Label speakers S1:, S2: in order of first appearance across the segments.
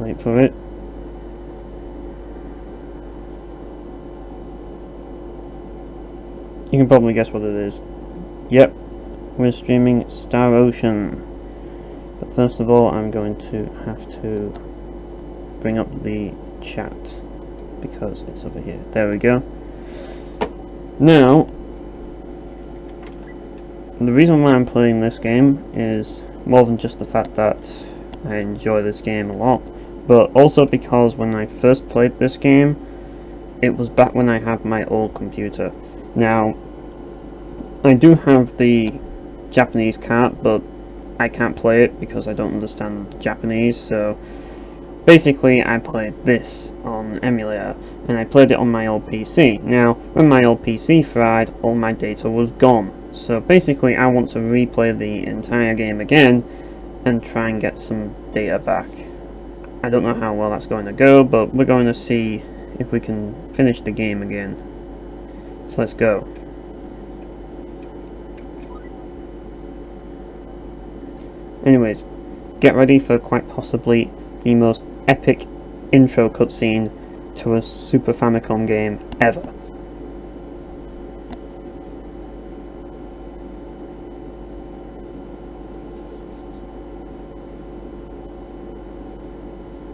S1: Wait for it. You can probably guess what it is. Yep, we're streaming Star Ocean. But first of all, I'm going to have to bring up the chat because it's over here. There we go. Now, the reason why I'm playing this game is more than just the fact that I enjoy this game a lot, but also because when I first played this game, it was back when I had my old computer. Now, I do have the Japanese cart, but I can't play it because I don't understand Japanese, so basically I played this on emulator, and I played it on my old PC. Now, when my old PC fried, all my data was gone, so basically I want to replay the entire game again and try and get some data back. I don't know how well that's going to go, but we're going to see if we can finish the game again. So let's go. Anyways, get ready for quite possibly the most epic intro cutscene to a Super Famicom game ever.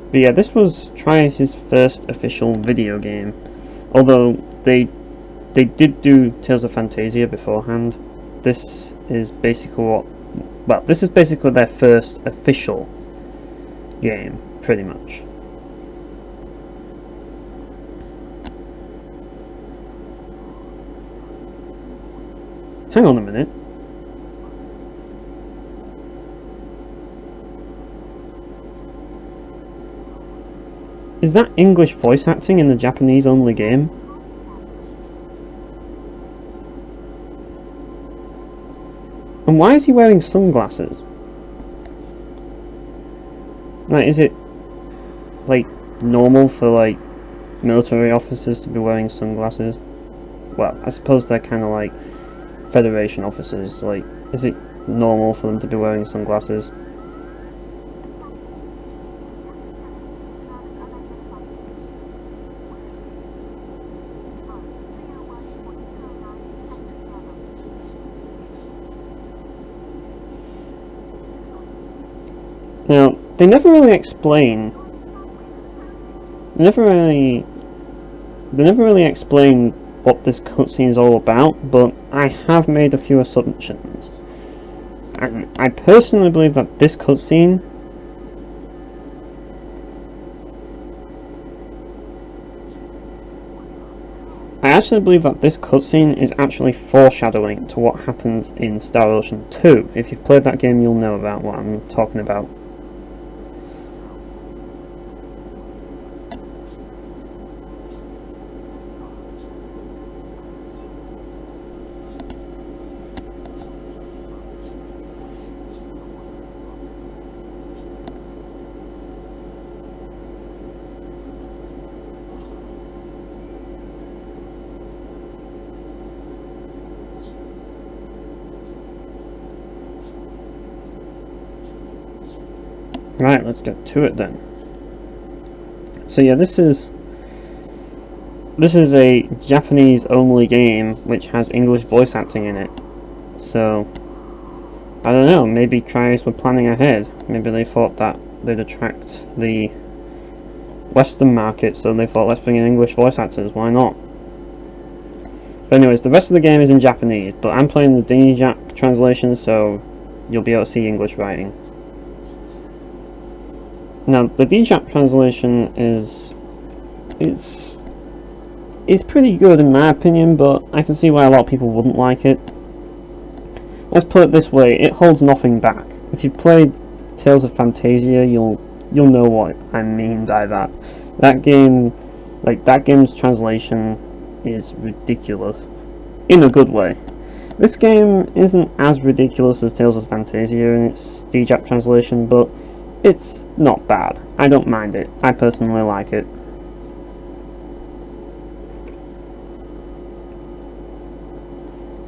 S1: But yeah, this was Trice's first official video game, although they did do Tales of Fantasia beforehand. This is basically this is basically their first official game, pretty much. Hang on a minute. Is that English voice acting in the Japanese only game? And why is he wearing sunglasses? Like, is it like normal for like military officers to be wearing sunglasses? Well, I suppose they're kind of like Federation officers. Like, is it normal for them to be wearing sunglasses? Now, they never really explain. They never really explain what this cutscene is all about, but I have made a few assumptions. And I personally believe that this cutscene is actually foreshadowing to what happens in Star Ocean 2. If you've played that game, you'll know about what I'm talking about. Right, let's get to it then. So yeah, this is a Japanese only game which has English voice acting in it. So I don't know, maybe Trice were planning ahead. Maybe they thought that they'd attract the Western market, so they thought, let's bring in English voice actors, why not? But anyways, the rest of the game is in Japanese, but I'm playing the D-Jap translation, so you'll be able to see English writing. Now, the D-Jap translation is pretty good in my opinion, but I can see why a lot of people wouldn't like it. Let's put it this way, it holds nothing back. If you've played Tales of Fantasia, you'll know what I mean by that. That game's translation is ridiculous, in a good way. This game isn't as ridiculous as Tales of Fantasia in its D-Jap translation, but it's not bad. I don't mind it. I personally like it.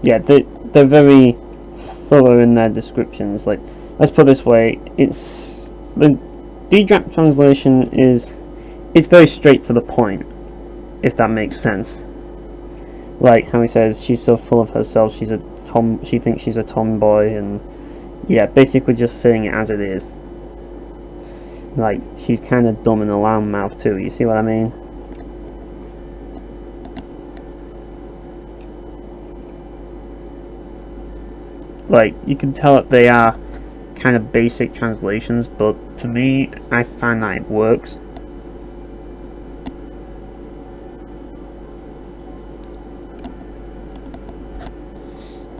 S1: Yeah, they're very thorough in their descriptions. Like, let's put it this way, D-Drap translation is, it's very straight to the point, if that makes sense. Like how he says she's so full of herself, she thinks she's a tomboy, and yeah, basically just saying it as it is. Like, she's kind of dumb and a loud mouth too, you see what I mean? Like, you can tell that they are kind of basic translations, but to me, I find that it works.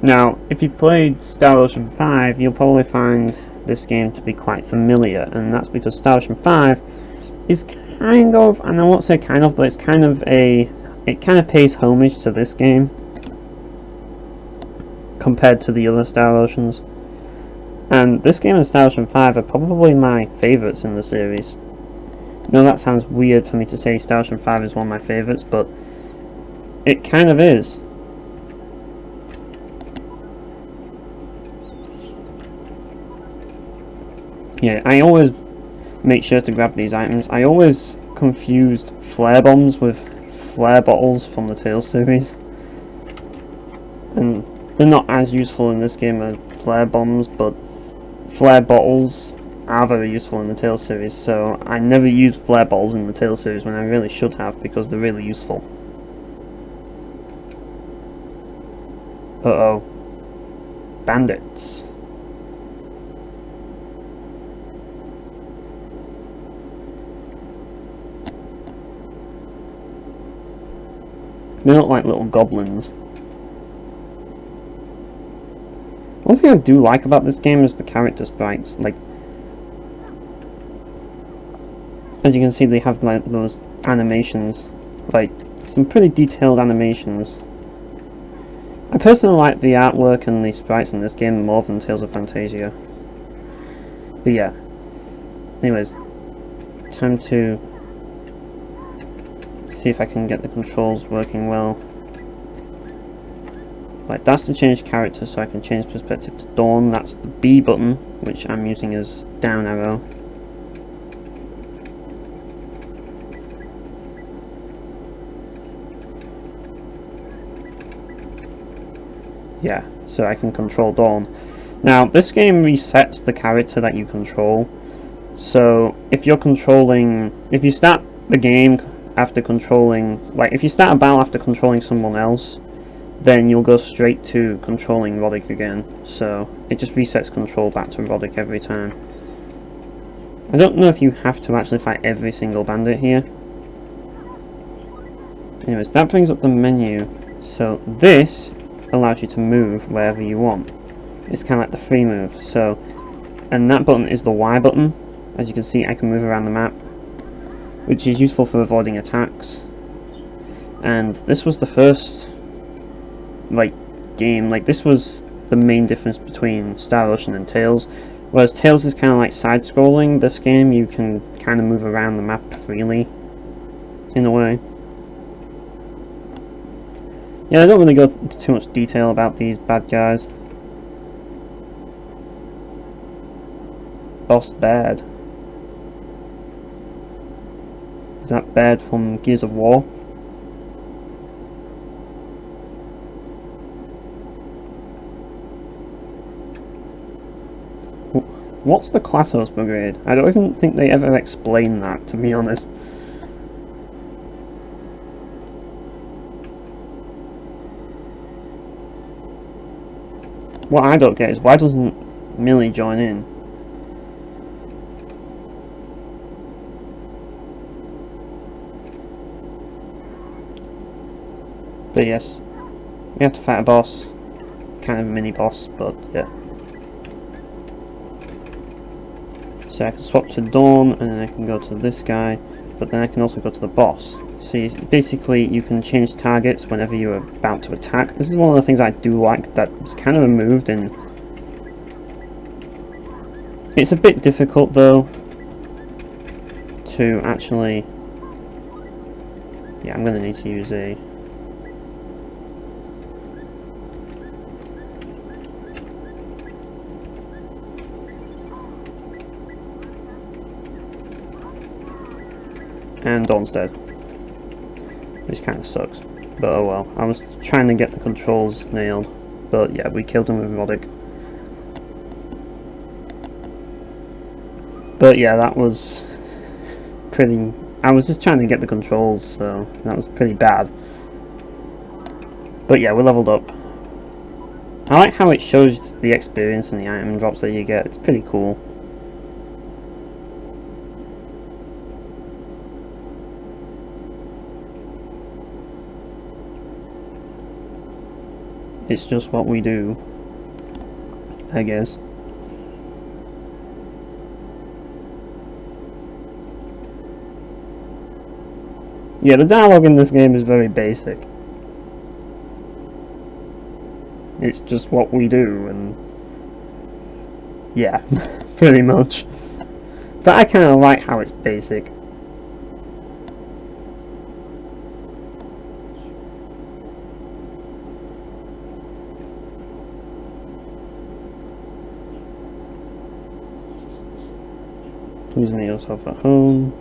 S1: Now, if you played Star Ocean 5, you'll probably find this game to be quite familiar, and that's because Star Ocean 5 is kind of, and I won't say kind of, but it's kind of it kind of pays homage to this game compared to the other Star Oceans. And this game and Star Ocean 5 are probably my favourites in the series. No, that sounds weird for me to say Star Ocean 5 is one of my favourites, but it kind of is. Yeah, I always make sure to grab these items. I always confused flare bombs with flare bottles from the Tales series. And they're not as useful in this game as flare bombs, but flare bottles are very useful in the Tales series, so I never used flare bottles in the Tales series when I really should have, because they're really useful. Uh-oh. Bandits. They look like little goblins. One thing I do like about this game is the character sprites. Like, as you can see, they have like those animations, like some pretty detailed animations. I personally like the artwork and the sprites in this game more than Tales of Fantasia. But yeah. Anyways, time to see if I can get the controls working well. Right, that's to change character, so I can change perspective to Dawn. That's the B button, which I'm using as down arrow. Yeah, so I can control Dawn. Now, this game resets the character that you control. So, if you start the game after controlling, like, if you start a battle after controlling someone else, then you'll go straight to controlling Roddick again. So, it just resets control back to Roddick every time. I don't know if you have to actually fight every single bandit here. Anyways, that brings up the menu. So, this allows you to move wherever you want. It's kind of like the free move. So, and that button is the Y button. As you can see, I can move around the map, which is useful for avoiding attacks. And this was the first game, this was the main difference between Star Ocean and Tales. Whereas Tales is kind of like side-scrolling, this game you can kind of move around the map freely, in a way. Yeah, I don't really go into too much detail about these bad guys. Boss Baird. Is that Baird from Gears of War? What's the Klassos Brigade? I don't even think they ever explain that, to be honest. What I don't get is, why doesn't Millie join in? But yes, we have to fight a boss. Kind of a mini boss, but yeah. So I can swap to Dawn, and then I can go to this guy, but then I can also go to the boss. So basically you can change targets whenever you're about to attack. This is one of the things I do like that's kind of removed in. It's a bit difficult though to actually. Yeah, I'm going to need to use a. And Dawn's dead. Which kind of sucks. But oh well. I was trying to get the controls nailed. But yeah, we killed him with Roddick. But yeah, that was pretty... I was just trying to get the controls, so that was pretty bad. But yeah, we leveled up. I like how it shows the experience and the item drops that you get. It's pretty cool. It's just what we do, I guess. Yeah, the dialogue in this game is very basic. It's just what we do, and yeah, pretty much. But I kind of like how it's basic. Please make yourself at home.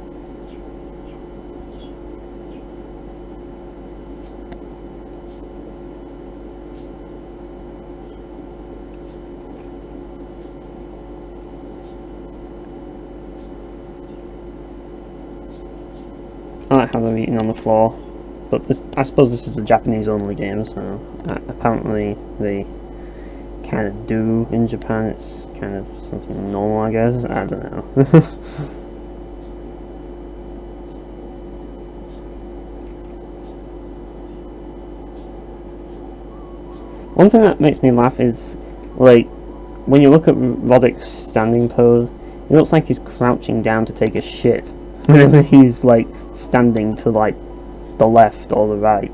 S1: I like how they're eating on the floor, but this, I suppose this is a Japanese-only game, so apparently they kind of do in Japan. It's kind of something normal, I guess. I don't know. One thing that makes me laugh is, like, when you look at Roddick's standing pose, it looks like he's crouching down to take a shit. Whenever he's, like, standing to, like, the left or the right.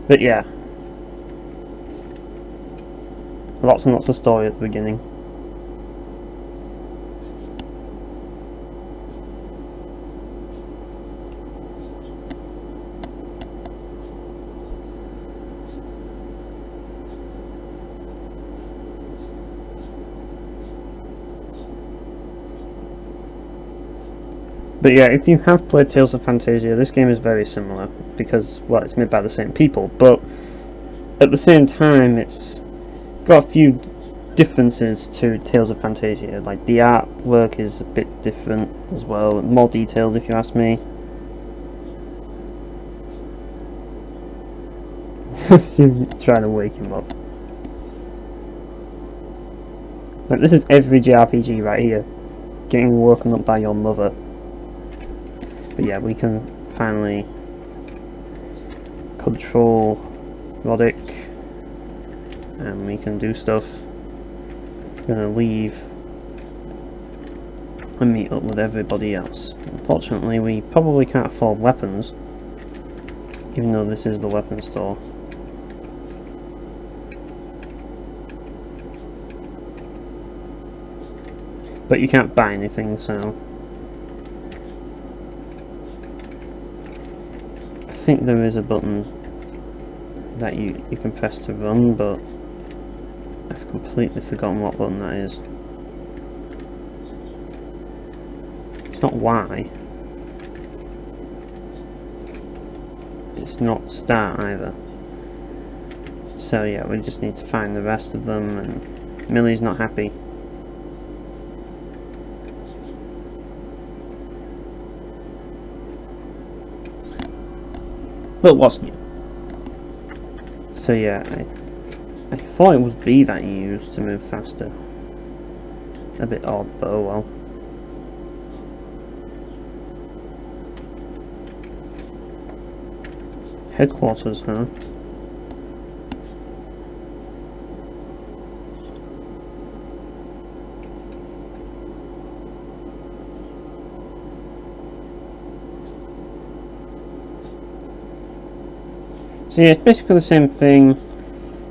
S1: But yeah, lots and lots of story at the beginning. But yeah, if you have played Tales of Phantasia, this game is very similar, because, well, it's made by the same people, but at the same time, it's got a few differences to Tales of Phantasia. Like, the artwork is a bit different as well, more detailed if you ask me. She's trying to wake him up. Like, this is every JRPG right here, getting woken up by your mother. But yeah, we can finally control Roddick, and we can do stuff. We're gonna leave and meet up with everybody else. Unfortunately, we probably can't afford weapons, even though this is the weapon store. But you can't buy anything, so I think there is a button that you can press to run, but I've completely forgotten what button that is. It's not Y. It's not start either. So yeah, we just need to find the rest of them, and Millie's not happy. But what's new? So yeah, I thought it was B that you used to move faster. A bit odd, but oh well. Headquarters, huh? So yeah, it's basically the same thing.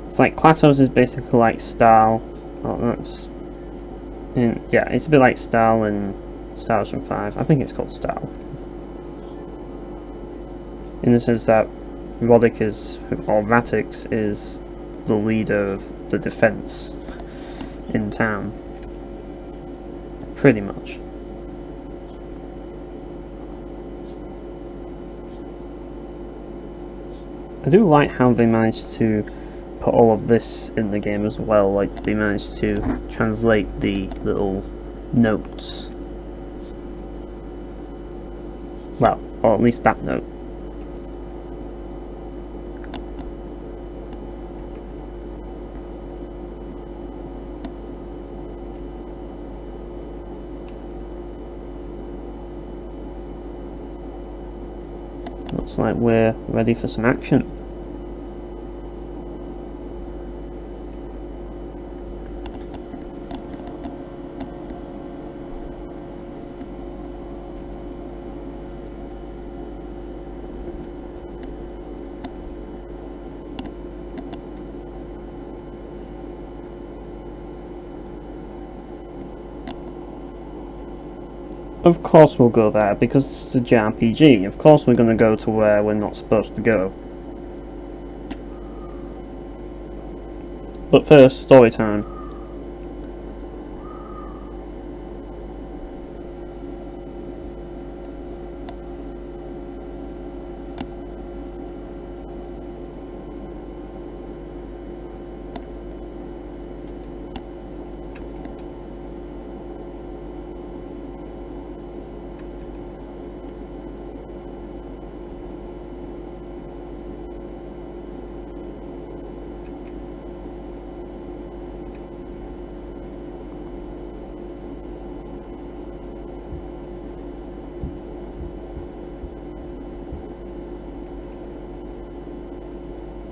S1: It's like Plateaus is basically like style. Oh, that's yeah, it's a bit like style in Star Ocean 5. I think it's called style. In the sense that Roddick is, or Ratix is the leader of the defense in town. Pretty much. I do like how they managed to put all of this in the game as well, like they managed to translate the little notes. Well, or at least that note. Looks like we're ready for some action. Of course we'll go there, because it's a JRPG. Of course we're going to go to where we're not supposed to go. But first, story time.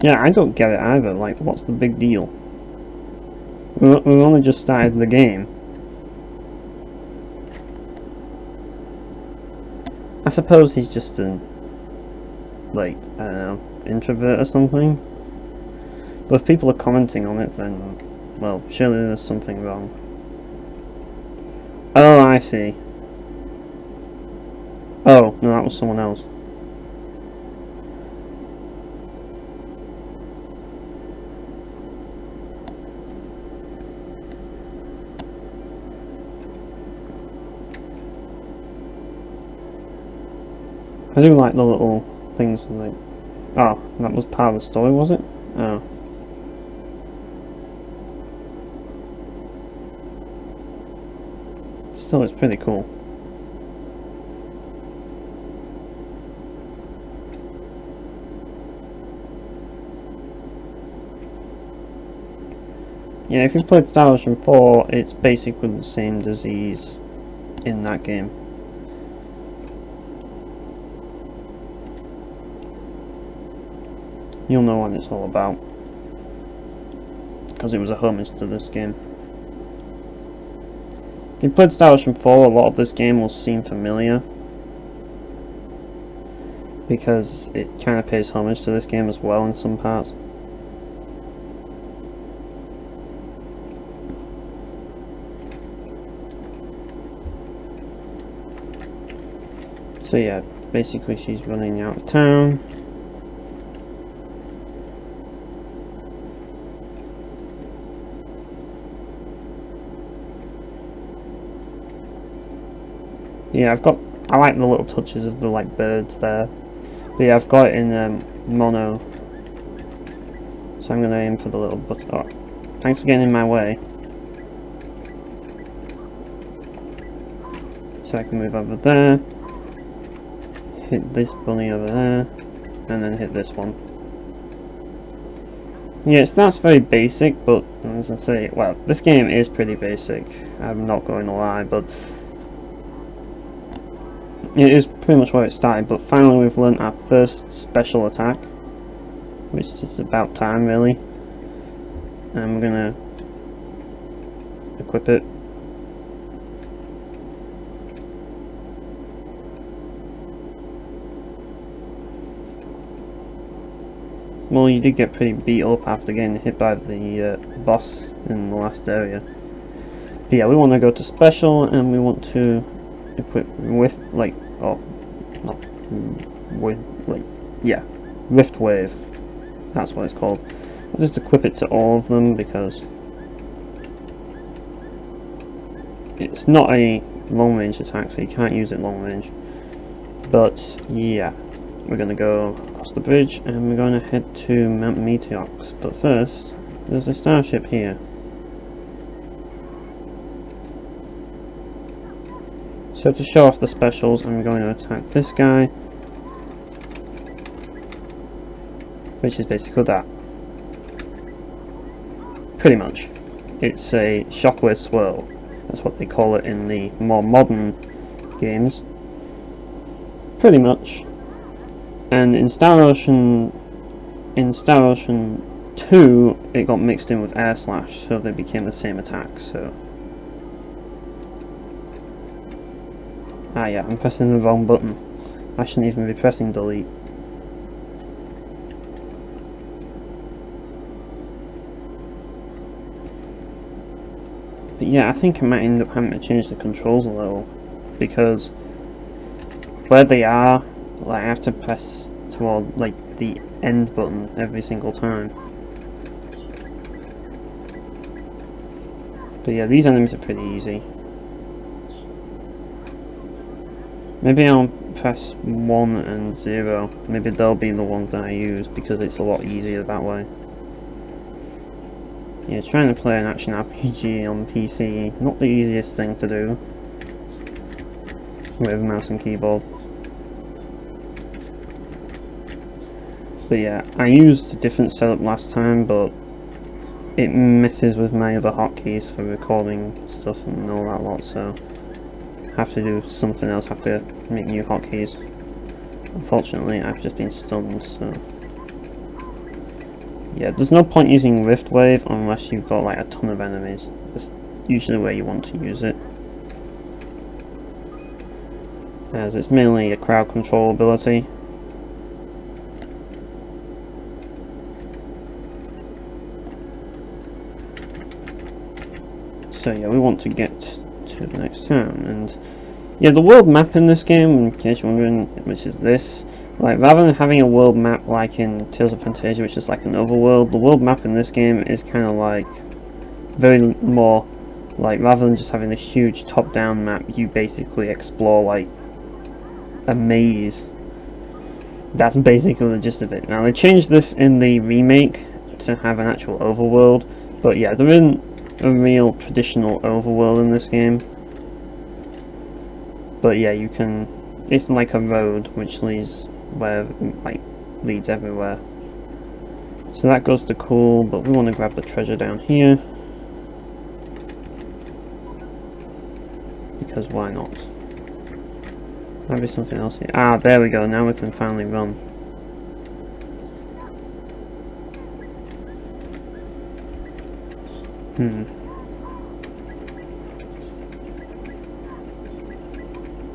S1: Yeah, I don't get it either, like, what's the big deal? We've only just started the game. I suppose he's just an, like, I don't know, introvert or something? But if people are commenting on it, then, well, surely there's something wrong. Oh, I see. Oh, no, that was someone else. I do like the little things, like... Oh, that was part of the story, was it? Oh. Still, it's pretty cool. Yeah, if you played Star Ocean 4, it's basically the same disease in that game. You'll know what it's all about, because it was a homage to this game. If you played Star Ocean 4, a lot of this game will seem familiar, because it kind of pays homage to this game as well in some parts. So yeah, basically she's running out of town. Yeah, I like the little touches of the like birds there. But yeah, I've got it in mono. So I'm gonna aim for the little button. Oh, thanks for getting in my way. So I can move over there. Hit this bunny over there. And then hit this one. Yeah, it starts very basic, but as I say, well, this game is pretty basic. I'm not going to lie, but it is pretty much where it started. But finally we've learnt our first special attack, which is about time really. And we're gonna equip it. Well, you did get pretty beat up after getting hit by the boss in the last area. But yeah, we want to go to special, and we want to equip with like, oh, not with like, yeah, Rift Wave. That's what it's called. I'll just equip it to all of them because it's not a long range attack, so you can't use it long range. But yeah, we're gonna go across the bridge and we're gonna head to Mount Meteox. But first, there's a starship here. So to show off the specials, I'm going to attack this guy, which is basically that. Pretty much. It's a shockwave swirl. That's what they call it in the more modern games. Pretty much. And in Star Ocean 2, it got mixed in with Air Slash, so they became the same attack. So. Ah yeah, I'm pressing the wrong button. I shouldn't even be pressing delete. But yeah, I think I might end up having to change the controls a little, because where they are, like, I have to press toward like the end button every single time. But yeah, these enemies are pretty easy. Maybe I'll press 1 and 0. Maybe they'll be the ones that I use because it's a lot easier that way. Yeah, trying to play an action RPG on PC, not the easiest thing to do with mouse and keyboard. But yeah, I used a different setup last time, but it messes with my other hotkeys for recording stuff and all that lot, so have to do something else, have to make new hotkeys. Unfortunately, I've just been stunned, so yeah, there's no point using Rift Wave unless you've got like a ton of enemies. That's usually where you want to use it, as it's mainly a crowd control ability. So yeah, we want to get to the next town, and yeah, the world map in this game, in case you're wondering, which is this, like, rather than having a world map like in Tales of Fantasia, which is like an overworld, the world map in this game is kind of like very more like, rather than just having this huge top-down map, you basically explore like a maze. That's basically the gist of it. Now, they changed this in the remake to have an actual overworld, but yeah, there isn't a real traditional overworld in this game. But yeah, you can, it's like a road which leads where, like, leads everywhere. So that goes to cool, but we want to grab the treasure down here, because why not? Might be something else here. Ah, there we go, now we can finally run.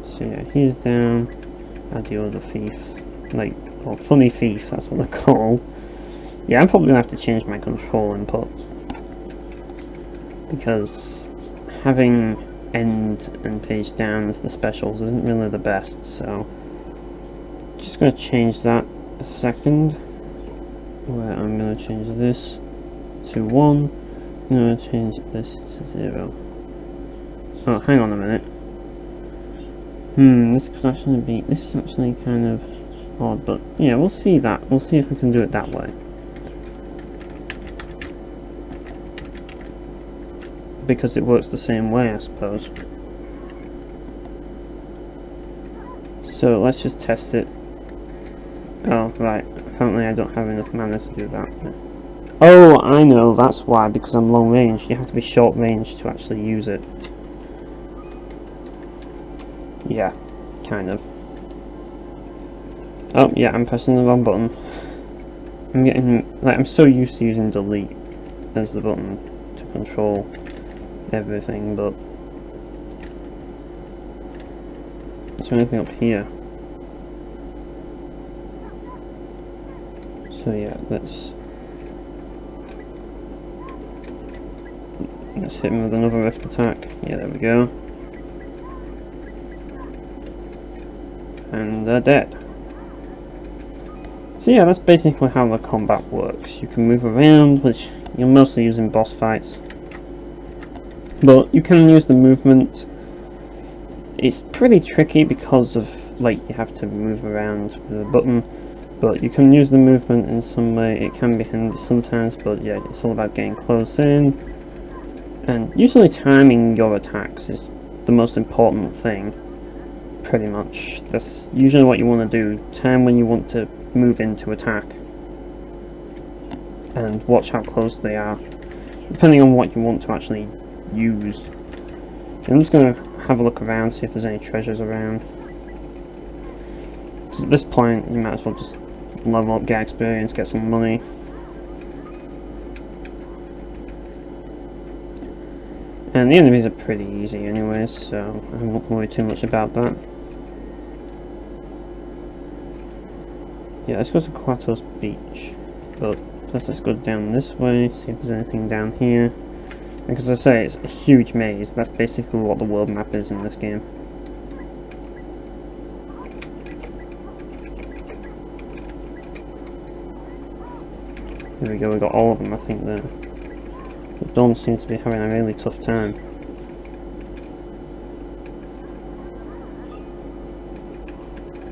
S1: So yeah, he's down. I'll deal with the thieves. Like, or funny thief, that's what they're called. Yeah, I'm probably gonna have to change my control input, because having end and page down as the specials isn't really the best, so just gonna change that a second, where I'm gonna change this to 1, I'm gonna change this to 0. Oh, hang on a minute. This is actually kind of odd, but yeah, we'll see that. We'll see if we can do it that way. Because it works the same way, I suppose. So let's just test it. Oh, right. Apparently I don't have enough mana to do that. Oh, I know, that's why, because I'm long range. You have to be short range to actually use it. Yeah, kind of. Oh, yeah, I'm pressing the wrong button. I'm so used to using delete as the button to control everything, but is there anything up here? So yeah, let's hit him with another rift attack. Yeah, there we go. And they're dead. So yeah, that's basically how the combat works. You can move around, which you'll mostly use in boss fights. But you can use the movement. It's pretty tricky because of, like, you have to move around with a button. But you can use the movement in some way. It can be handy sometimes, but yeah, it's all about getting close in. And usually timing your attacks is the most important thing. Pretty much. That's usually what you want to do. Time when you want to move into attack. And watch how close they are. Depending on what you want to actually use. So I'm just going to have a look around, see if there's any treasures around. Because at this point, you might as well just level up, get experience, get some money. And the enemies are pretty easy anyways, so I won't worry too much about that. Yeah, let's go to Kratos Beach. But first let's go down this way, see if there's anything down here. And as I say, it's a huge maze. That's basically what the world map is in this game. Here we go, we got all of them, I think, there. But Dawn seems to be having a really tough time.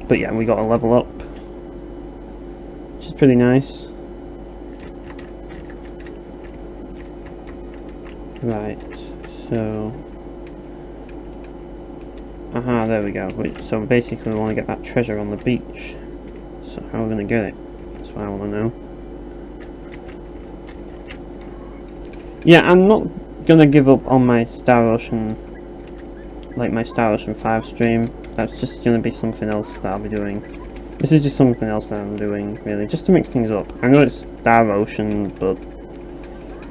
S1: But yeah, we got a level up, which is pretty nice. Right, so... Aha, there we go. So basically we want to get that treasure on the beach. So how are we going to get it? That's what I want to know. Yeah, I'm not gonna give up on my Star Ocean, like my Star Ocean 5 stream. That's just gonna be something else that I'll be doing. This is just something else that I'm doing, really, just to mix things up. I know it's Star Ocean, but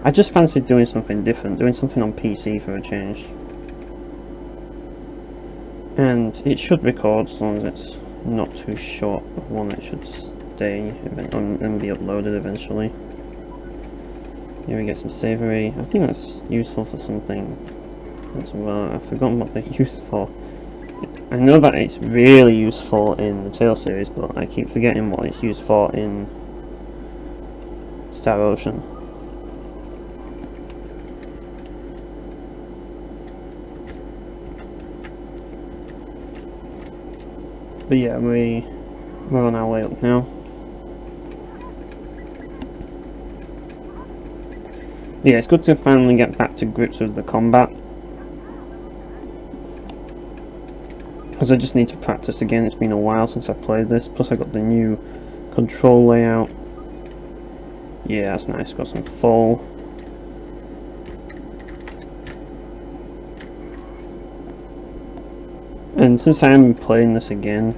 S1: I just fancied doing something different, doing something on PC for a change. And it should record as long as it's not too short of one. It should stay and be uploaded eventually. Here we get some savoury. I think that's useful for something as well. I've forgotten what they're used for. I know that it's really useful in the Tale series, but I keep forgetting what it's used for in Star Ocean. But yeah, we're on our way up now. Yeah, it's good to finally get back to grips with the combat. Because I just need to practice again. It's been a while since I've played this. Plus I got the new control layout. Yeah, that's nice. Got some fall. And since I am playing this again,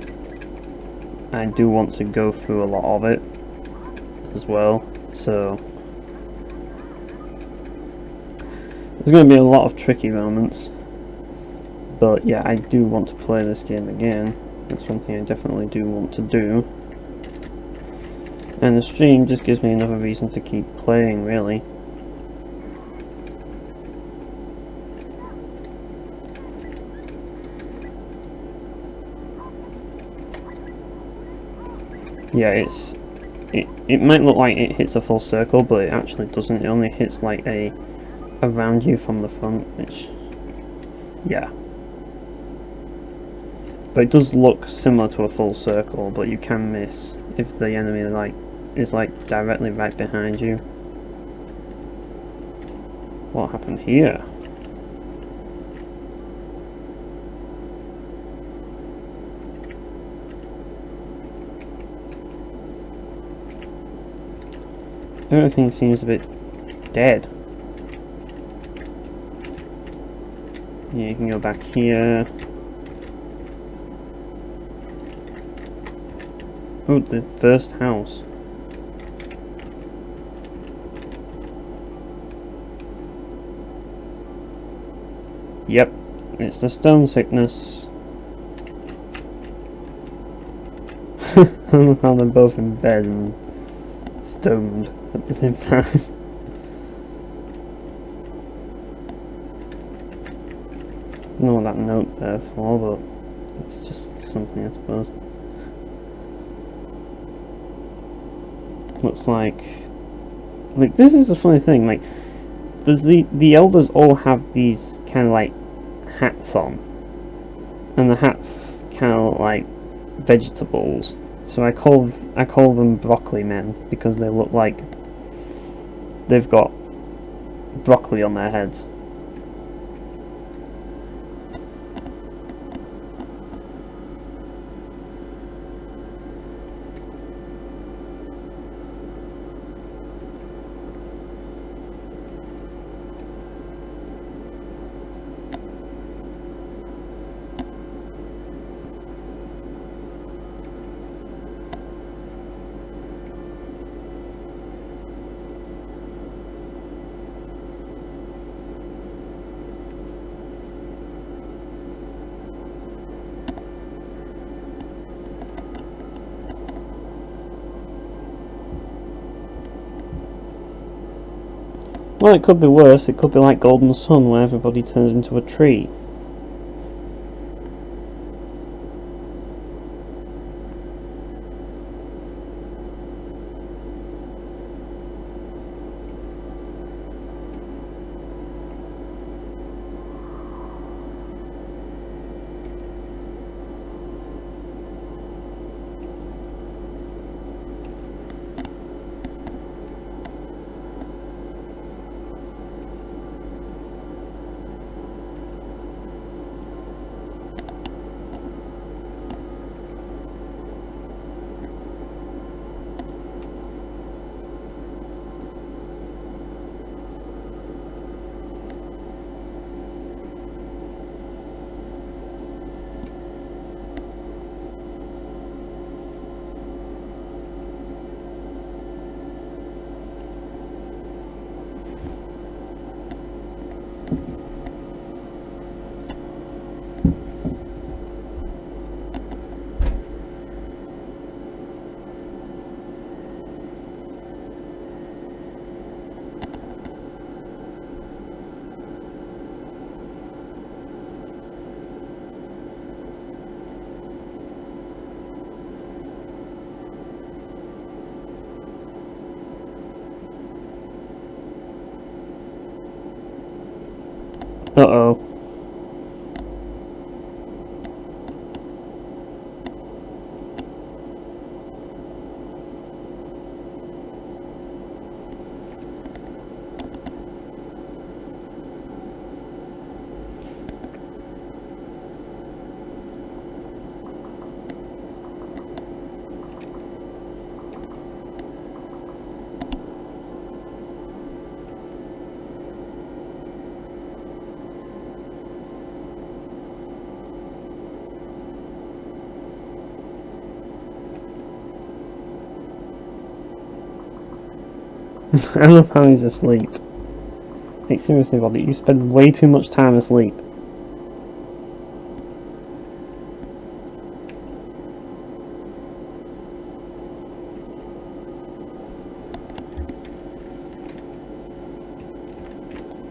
S1: I do want to go through a lot of it as well. So there's going to be a lot of tricky moments, but yeah, I do want to play this game again. That's one thing I definitely do want to do. And the stream just gives me another reason to keep playing, really. Yeah, it might look like it hits a full circle, but it actually doesn't. It only hits like around you from the front, which, yeah. But it does look similar to a full circle, but you can miss if the enemy is directly right behind you. What happened here? Everything seems a bit dead. Yeah, you can go back here. Oh, the first house. Yep, it's the stone sickness. I love how they're both in bed and stoned at the same time. I don't know what that note there for, but it's just something, I suppose. Looks like this is a funny thing. Like, there's the elders all have these kind of like hats on, and the hats kind of like vegetables. So I call them broccoli men because they look like they've got broccoli on their heads. Well, it could be worse. It could be like Golden Sun, where everybody turns into a tree. Uh-oh. I love how he's asleep. Like, seriously, Bobby, you spend way too much time asleep.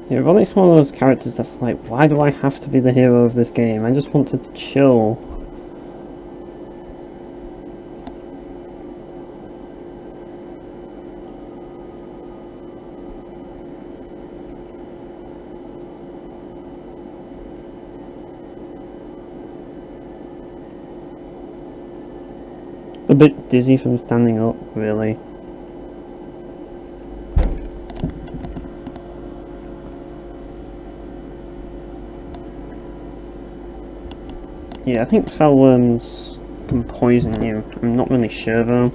S1: Yeah, Ronnie's one of those characters that's like, why do I have to be the hero of this game? I just want to chill. A bit dizzy from standing up, really. Yeah, I think fellworms can poison you. I'm not really sure though.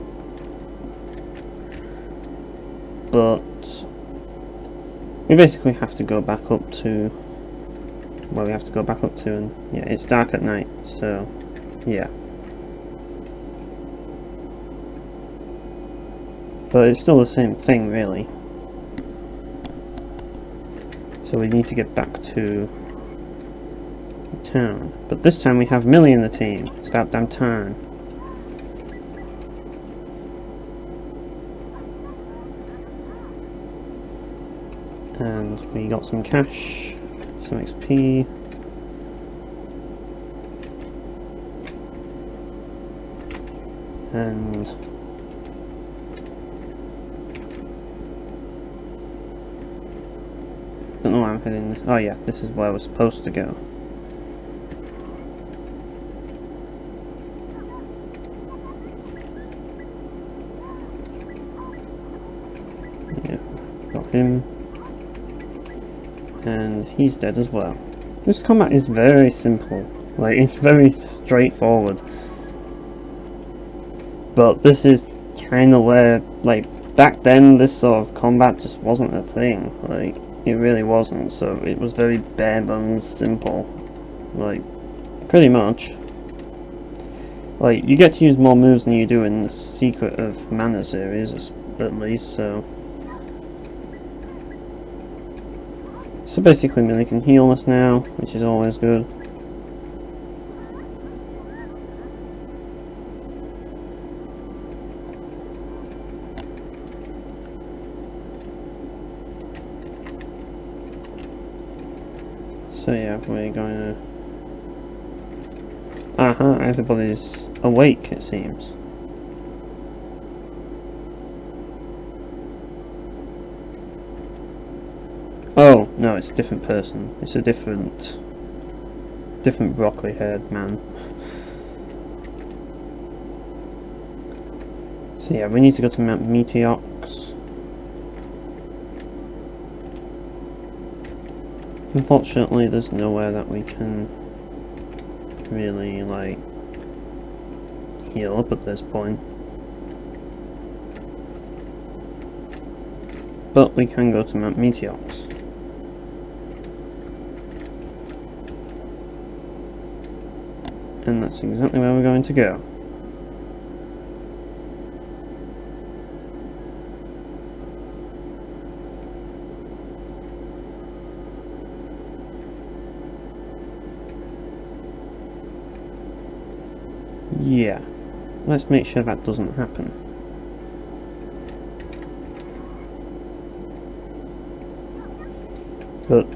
S1: But we basically have to go back up to where we have to go back up to, and yeah, it's dark at night, so yeah. But it's still the same thing, really. So we need to get back to the town. But this time we have Millie in the team. It's about damn time. And we got some cash, some XP. And I don't know where I'm heading. Oh yeah, this is where we're supposed to go. Yeah, got him. And he's dead as well. This combat is very simple. Like, it's very straightforward. But this is kind of where, like, back then this sort of combat just wasn't a thing. Like, it really wasn't. So it was very bare bones simple. Like, pretty much. Like, you get to use more moves than you do in the Secret of Mana series, at least, so... So basically Millie can heal us now, which is always good. So yeah, we're going to... everybody's awake, it seems. Oh, no, it's a different person. It's a different broccoli-haired man. So yeah, we need to go to Mount Meteox. Unfortunately, there's nowhere that we can really, like, heal up at this point. But we can go to Mount Meteox. And that's exactly where we're going to go. Yeah, let's make sure that doesn't happen. But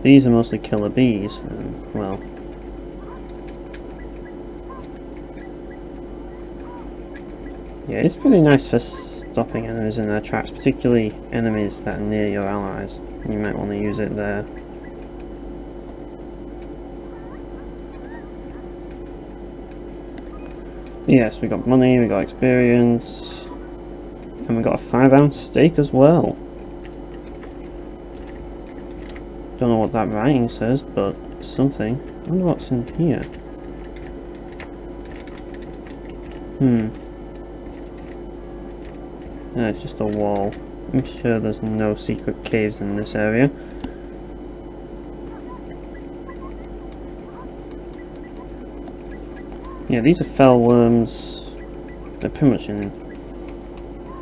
S1: these are mostly killer bees, and, well... Yeah, it's pretty nice for stopping enemies in their tracks, particularly enemies that are near your allies. You might want to use it there. Yes, we got money, we got experience, and we got a 5-ounce steak as well. Don't know what that writing says, but it's something. I wonder what's in here. No, it's just a wall. I'm sure there's no secret caves in this area. Yeah, these are fell worms. They're pretty much in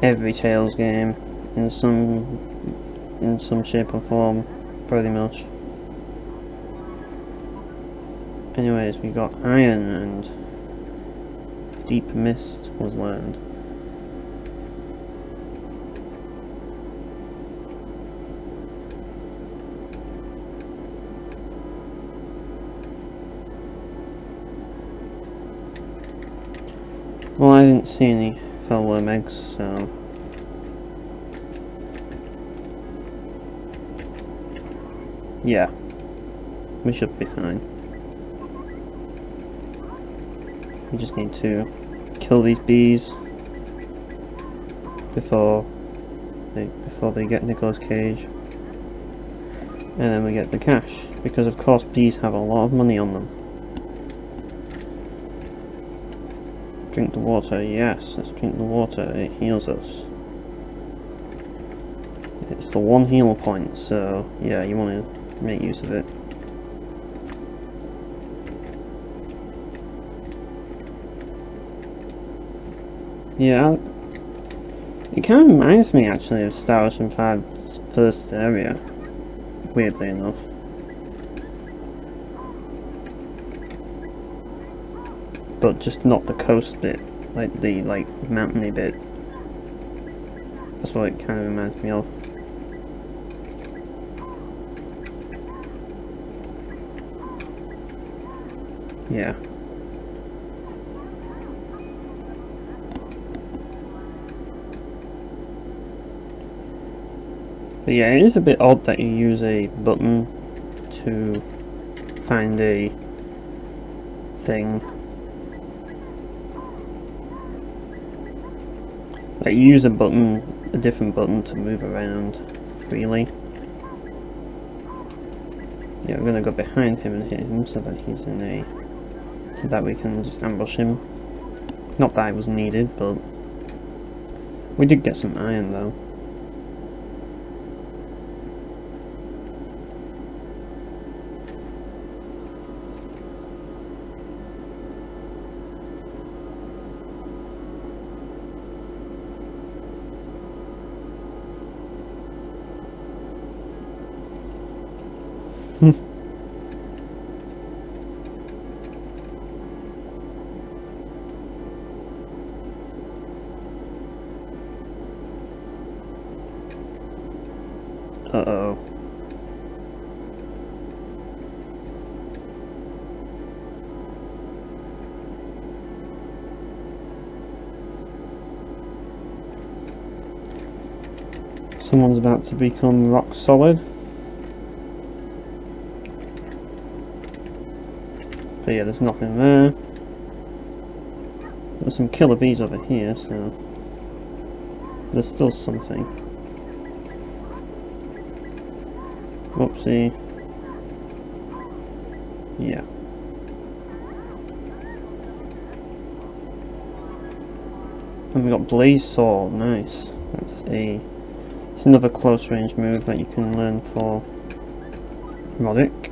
S1: every Tales game, in some shape or form, pretty much. Anyways, we got iron and deep mist was learned. Well, I didn't see any fellworm eggs, so... yeah, we should be fine. We just need to kill these bees before they get Nicolas Cage. And then we get the cash, because of course bees have a lot of money on them. Drink the water, yes, let's drink the water, it heals us. It's the one heal point, so yeah, you want to make use of it. Yeah, it kind of reminds me actually of Star Ocean 5's first area, weirdly enough. But just not the coast bit, like the mountainy bit. That's what it kind of reminds me of. Yeah. But yeah, it is a bit odd that you use a button to find a thing. Like, you use a different button to move around freely. Yeah, we're gonna go behind him and hit him so that he's in a... so that we can just ambush him. Not that it was needed, but... we did get some iron though. Uh-oh. Someone's about to become rock solid. But yeah, there's nothing there. There's some killer bees over here, so... there's still something. Whoopsie. Yeah. And we got Blaze Sword, nice. It's another close range move that you can learn for Roddick.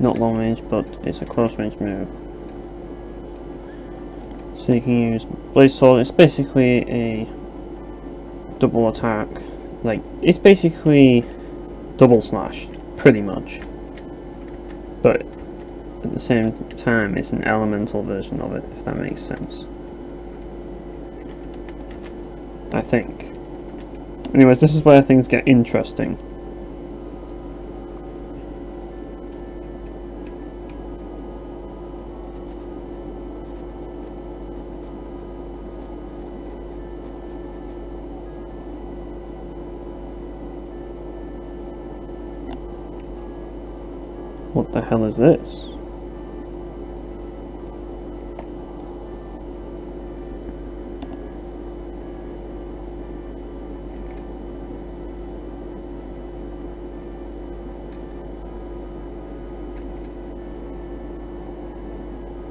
S1: Not long range, but it's a close range move. So you can use Blaze Sword. It's basically a double attack. Like, it's basically double slash, pretty much. But at the same time, it's an elemental version of it, if that makes sense. I think. Anyways, this is where things get interesting. What the hell is this?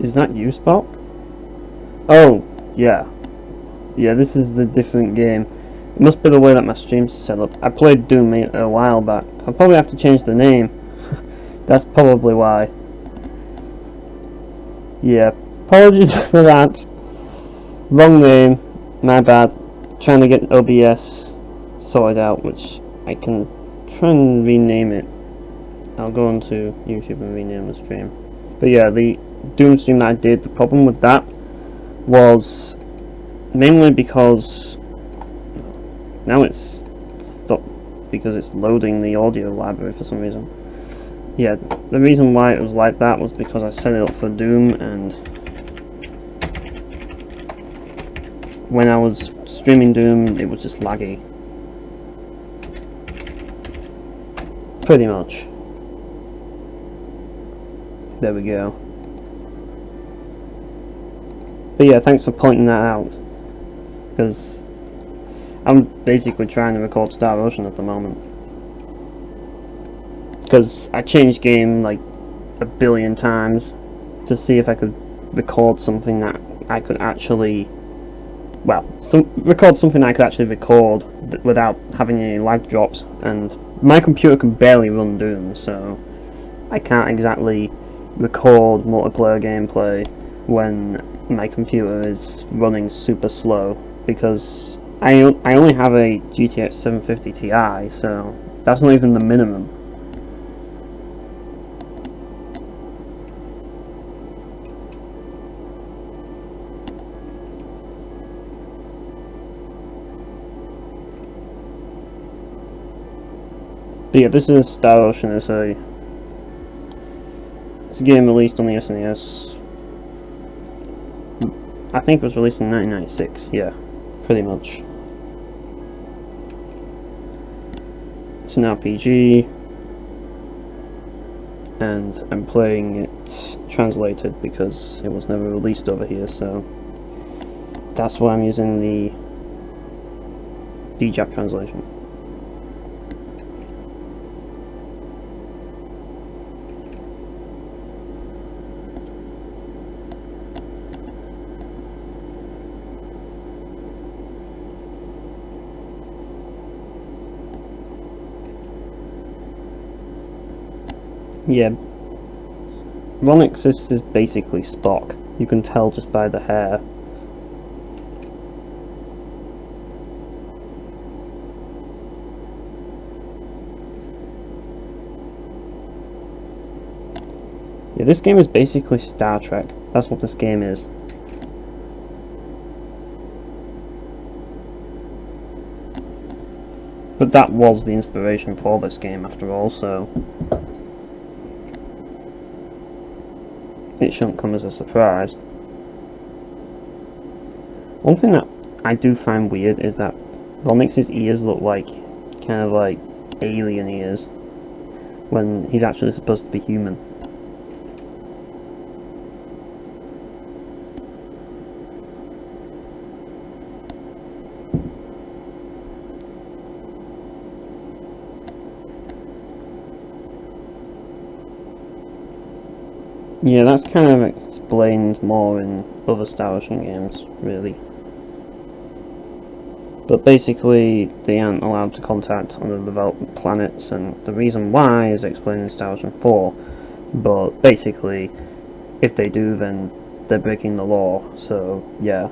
S1: Is that you, Spock? Oh, yeah. Yeah, this is the different game. It must be the way that my stream's set up. I played Doom a while back. I'll probably have to change the name. That's probably why. Yeah, apologies for that. Wrong name, my bad. Trying to get OBS sorted out, which I can try and rename it. I'll go onto YouTube and rename the stream. But yeah, the Doom stream that I did, the problem with that was mainly because now it's stopped because it's loading the audio library for some reason. Yeah, the reason why it was like that was because I set it up for Doom, and when I was streaming Doom it was just laggy. Pretty much. There we go. But yeah, thanks for pointing that out, because I'm basically trying to record Star Ocean at the moment. Because I changed game like a billion times to see if I could record something that I could actually, well, record something I could actually record without having any lag drops, and my computer can barely run Doom, so I can't exactly record multiplayer gameplay when my computer is running super slow, because I only have a GTX 750 Ti, so that's not even the minimum. But yeah, this is Star Ocean. It's It's a game released on the SNES. I think it was released in 1996, yeah, pretty much. It's an RPG, and I'm playing it translated because it was never released over here, so that's why I'm using the DJAP translation. Yeah, Ronix is basically Spock. You can tell just by the hair. Yeah, this game is basically Star Trek. That's what this game is. But that was the inspiration for this game after all, so it shouldn't come as a surprise. One thing that I do find weird is that Ronix's ears look like kind of like alien ears when he's actually supposed to be human. Yeah, that's kind of explained more in other Star Ocean games, really. But basically, they aren't allowed to contact underdeveloped planets, and the reason why is explained in Star Ocean 4. But basically, if they do, then they're breaking the law, so yeah.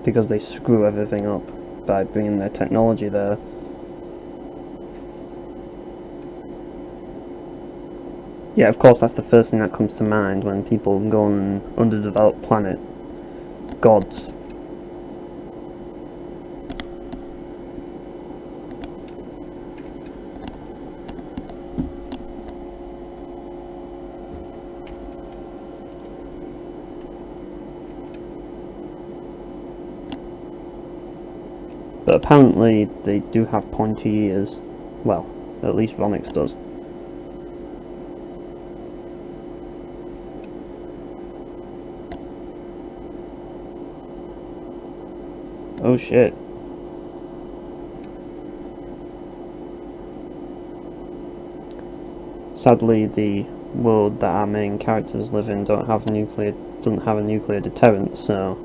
S1: Because they screw everything up by bringing their technology there. Yeah, of course, that's the first thing that comes to mind when people go on an underdeveloped planet. Gods. But apparently they do have pointy ears. Well, at least Ronix does. Oh shit. Sadly, the world that our main characters live in doesn't have a nuclear deterrent, so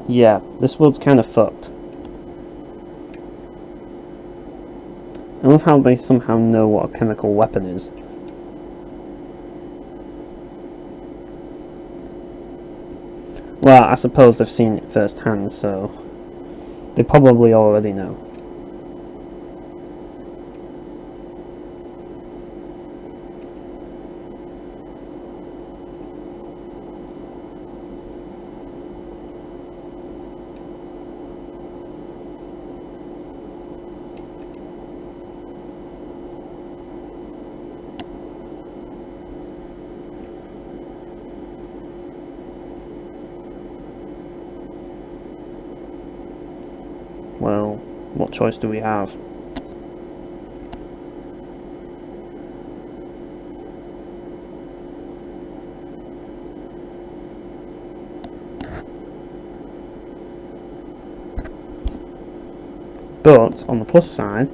S1: yeah, this world's kind of fucked. I love how they somehow know what a chemical weapon is. Well, I suppose they've seen it firsthand, so they probably already know. Well, what choice do we have? But, on the plus side,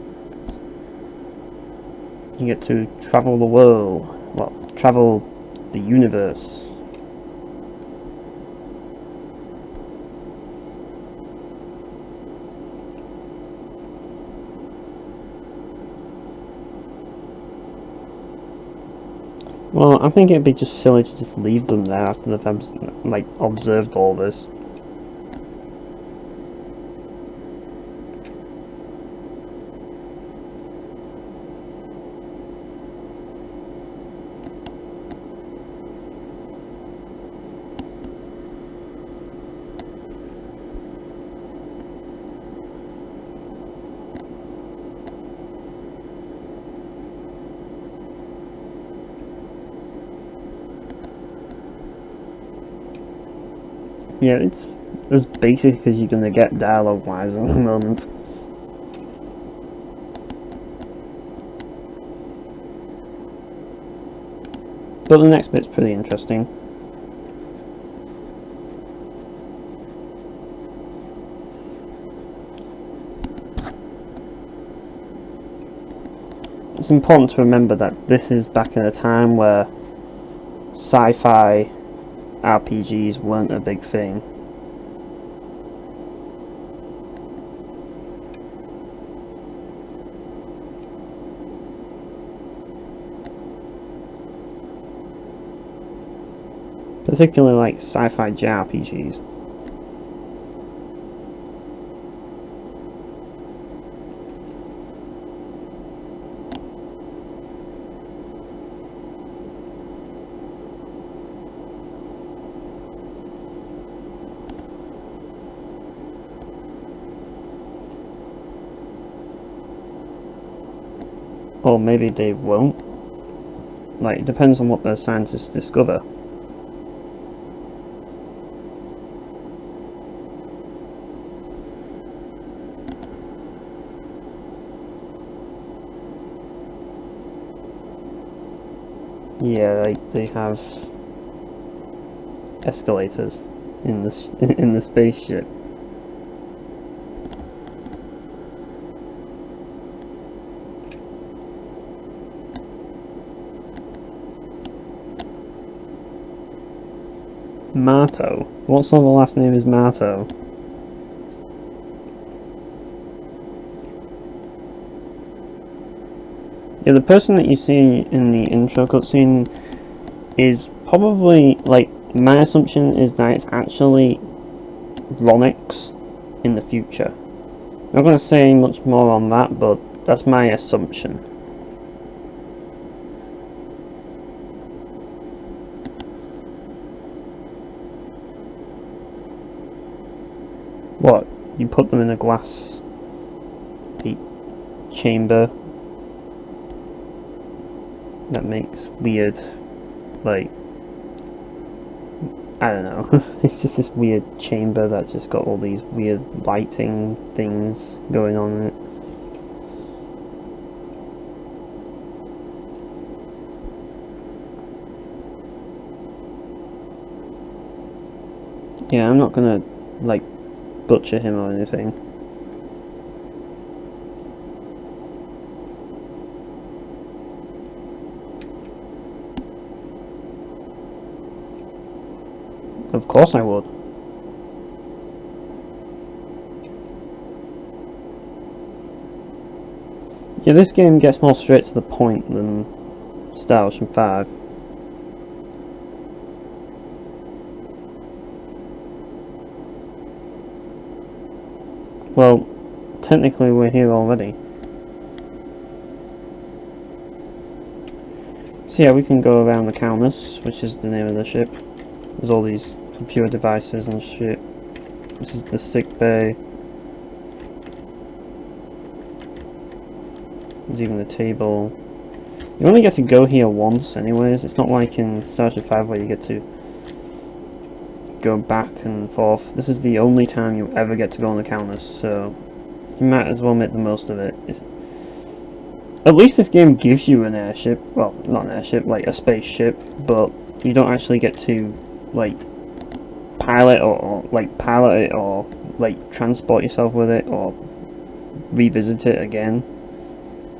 S1: you get to travel the world. Well, travel the universe. Well, I think it'd be just silly to just leave them there after they've like observed all this. Yeah, it's as basic as you're gonna get dialogue-wise at the moment. But the next bit's pretty interesting. It's important to remember that this is back in a time where sci-fi RPGs weren't a big thing. Particularly like sci-fi JRPGs. Or maybe they won't. Like, it depends on what the scientists discover. Yeah, they have escalators in the spaceship. Marto. What sort of last name is Marto? Yeah, the person that you see in the intro cutscene is probably, like, my assumption is that it's actually Ronix in the future. I'm not going to say much more on that, but that's my assumption. What? You put them in a glass chamber that makes weird, like, I don't know, it's just this weird chamber that just got all these weird lighting things going on in it. Yeah, I'm not gonna, like, butcher him or anything. Of course I would. Yeah, this game gets more straight to the point than Star Ocean 5. Well, technically we're here already. So yeah, we can go around the Calnus, which is the name of the ship. There's all these computer devices and shit. This is the sick bay. There's even the table. You only get to go here once anyways. It's not like in Star Ocean 5 where you get to go back and forth. This is the only time you ever get to go on the Calnus, so you might as well make the most of it. At least this game gives you an airship. Well, not an airship, like a spaceship, but you don't actually get to, like, pilot or pilot it or like transport yourself with it or revisit it again.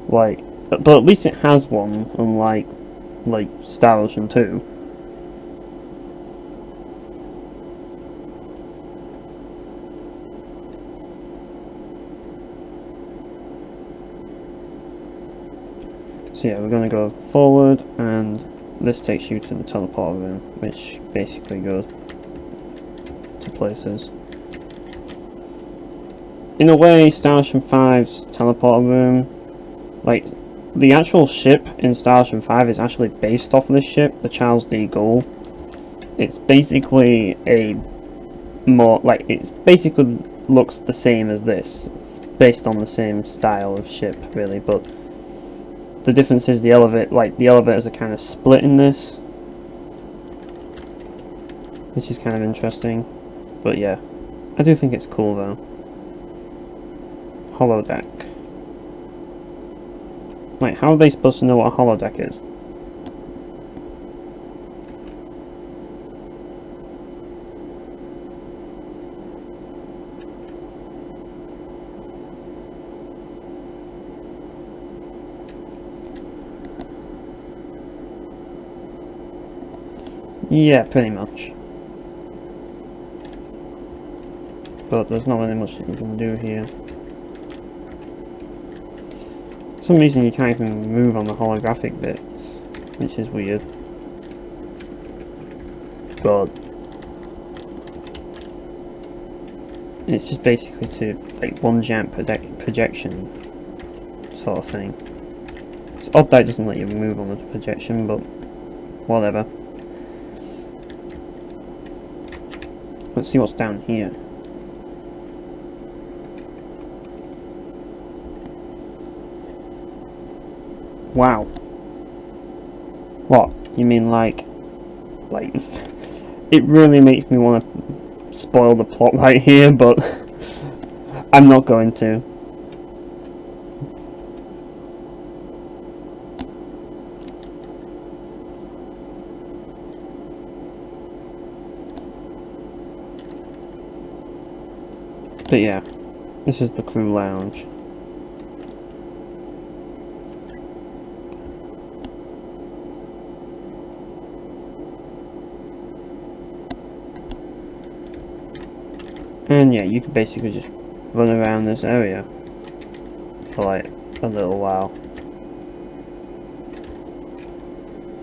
S1: Like, but at least it has one, unlike Star Ocean 2. So yeah, we're going to go forward, and this takes you to the teleporter room, which basically goes to places. In a way, Star Ocean 5's teleporter room, like, the actual ship in Star Ocean 5 is actually based off of this ship, the Charles de Gaulle. It's basically a more, like, it's basically looks the same as this. It's based on the same style of ship, really, but the difference is the elevators are kind of split in this, which is kind of interesting. But yeah, I do think it's cool though. Holodeck. Like, how are they supposed to know what a holodeck is? Yeah, pretty much. But there's not really much that you can do here. For some reason you can't even move on the holographic bits, which is weird. But it's just basically to like one giant projection sort of thing. It's odd that it doesn't let you move on the projection, but whatever. Let's see what's down here. Wow. What? You mean like it really makes me want to spoil the plot right here, but I'm not going to. But yeah, this is the crew lounge. And yeah, you can basically just run around this area for like a little while.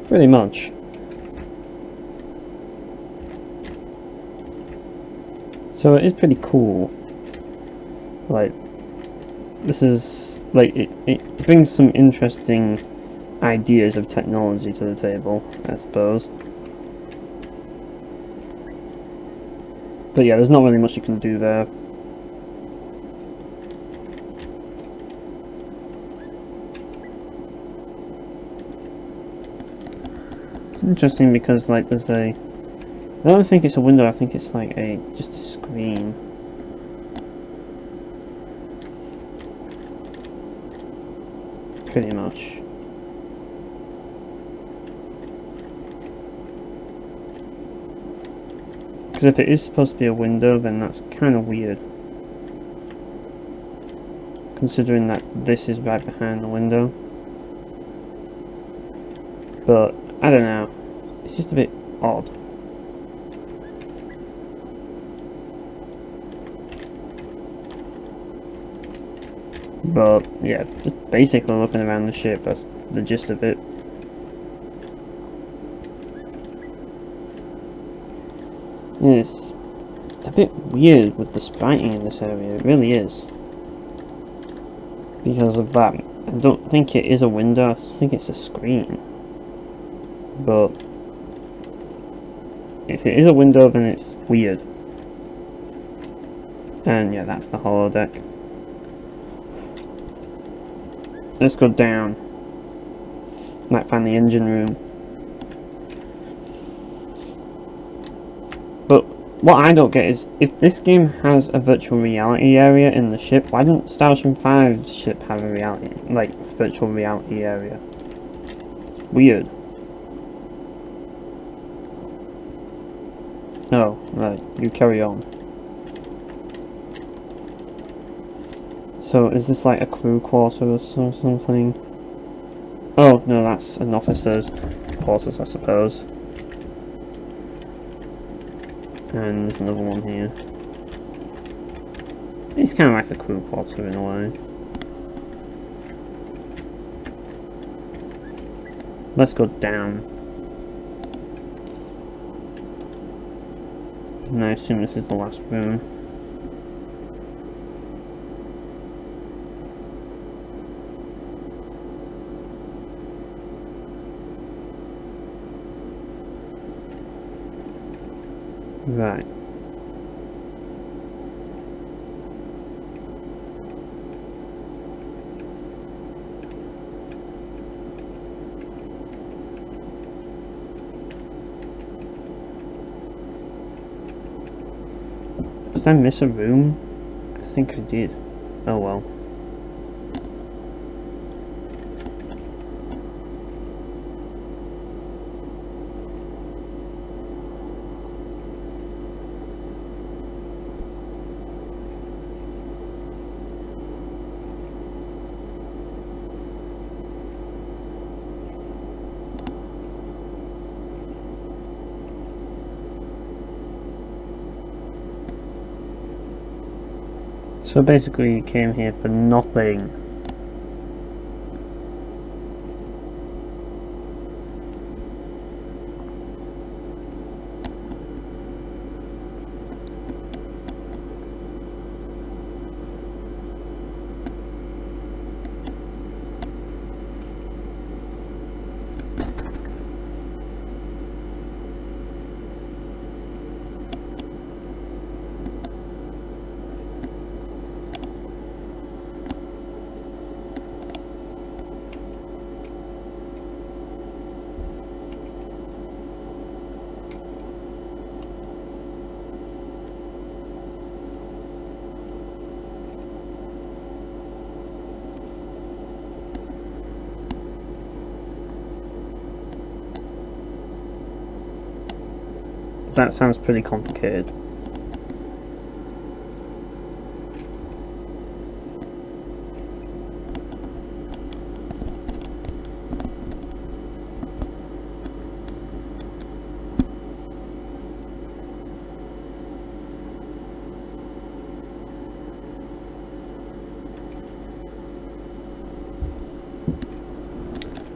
S1: Pretty much. So it is pretty cool. Like, this is like it brings some interesting ideas of technology to the table, I suppose. But yeah, there's not really much you can do there. It's interesting because like there's I don't think it's a window, I think it's like just a screen. Pretty much. Because if it is supposed to be a window, then that's kind of weird. Considering that this is right behind the window. But, I don't know. It's just a bit odd. But, yeah, just basically looking around the ship, that's the gist of it. It's a bit weird with the spriting in this area, it really is. Because of that, I don't think it is a window, I just think it's a screen. But if it is a window, then it's weird. And yeah, that's the holodeck. Let's go down. Might find the engine room. But what I don't get is, if this game has a virtual reality area in the ship, why didn't Star Ocean 5's ship have a virtual reality area? It's weird. Oh, right, you carry on. So, is this like a crew quarters or something? Oh, no, that's an officer's quarters, I suppose. And there's another one here. It's kind of like a crew quarter in a way. Let's go down. And I assume this is the last room. Right. Did I miss a room? I think I did. Oh well. So basically you came here for nothing. That sounds pretty complicated.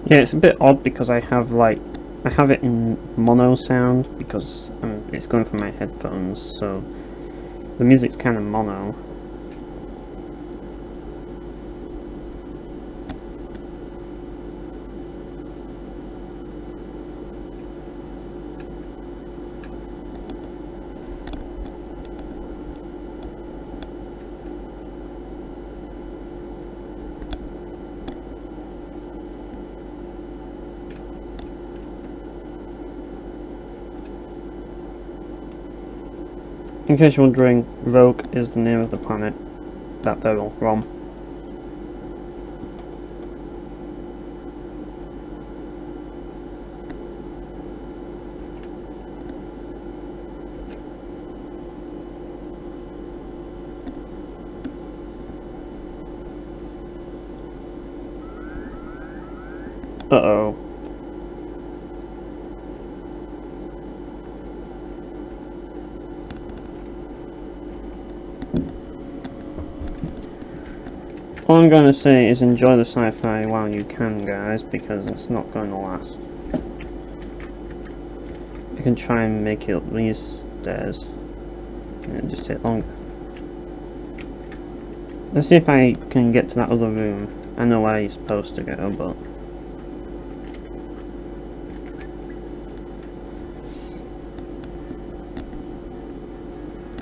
S1: Yeah, it's a bit odd because I have it in mono sound because it's going from my headphones, so the music's kind of mono. In case you're wondering, Rogue is the name of the planet that they're all from. Uh-oh. All I'm going to say is enjoy the sci-fi while you can, guys, because it's not going to last. You can try and make it up these stairs, and it'll just take longer. Let's see if I can get to that other room. I know where you're supposed to go, but...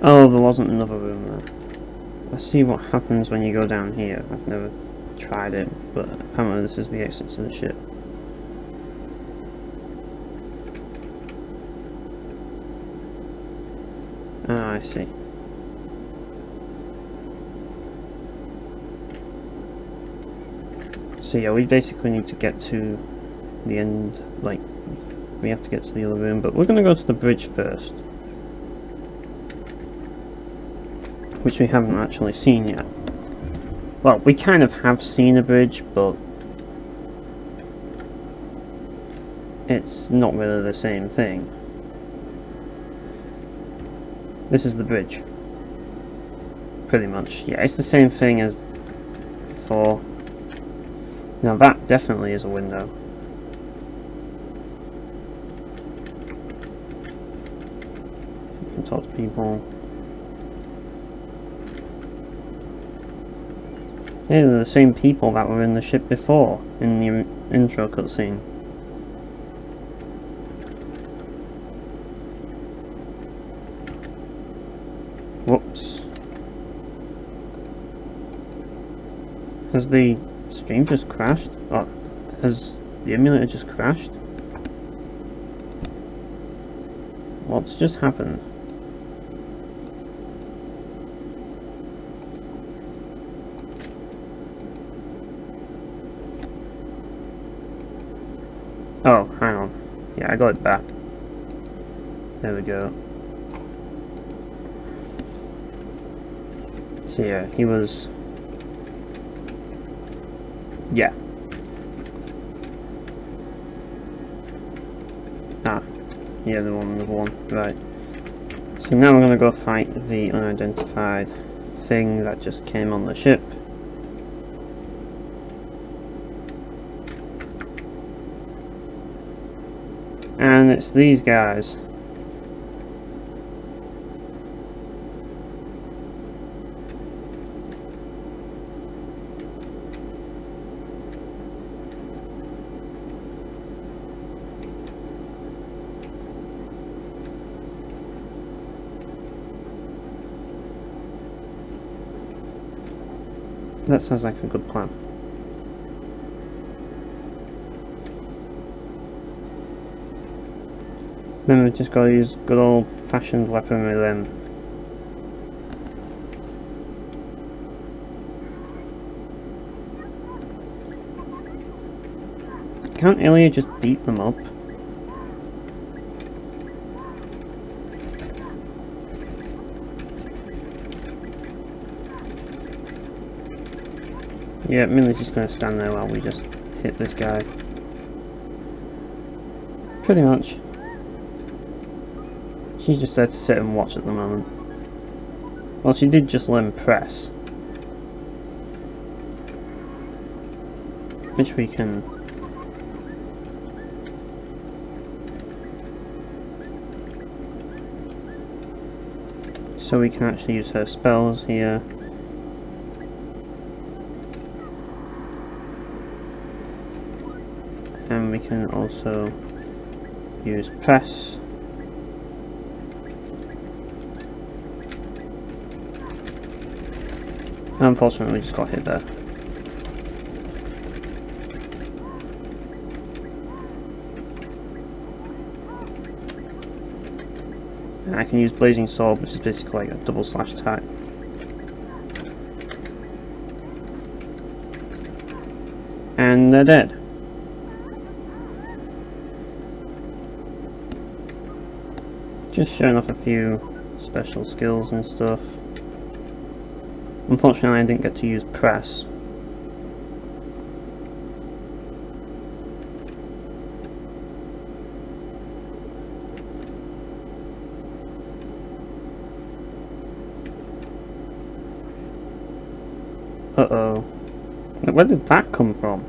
S1: Oh, there wasn't another room there. Let's see what happens when you go down here. I've never tried it, but apparently this is the exit to the ship. Ah, I see. So yeah, we basically need to get to the end, like, we have to get to the other room, but we're going to go to the bridge first. Which we haven't actually seen yet. Well, we kind of have seen a bridge, but it's not really the same thing. This is the bridge. Pretty much. Yeah, it's the same thing as before. Now that definitely is a window. You can talk to people. These are the same people that were in the ship before, in the intro cutscene. Whoops. Has the stream just crashed? Oh, has the emulator just crashed? What's just happened? Oh, hang on. Yeah, I got it back. There we go. So yeah, he was... Yeah. Ah. Yeah, the one. Right. So now we're going to go fight the unidentified thing that just came on the ship. And it's these guys. That sounds like a good plan. Then we just gotta use good old fashioned weaponry then. Can't Ilya just beat them up? Yeah, Millie's just gonna stand there while we just hit this guy. Pretty much. She's just there to sit and watch at the moment. Well, she did just learn press. Which we can... So we can actually use her spells here. And we can also use press. Unfortunately, we just got hit there. And I can use Blazing Sword, which is basically like a double slash attack. And they're dead. Just showing off a few special skills and stuff. Unfortunately, I didn't get to use press. Uh-oh. Where did that come from?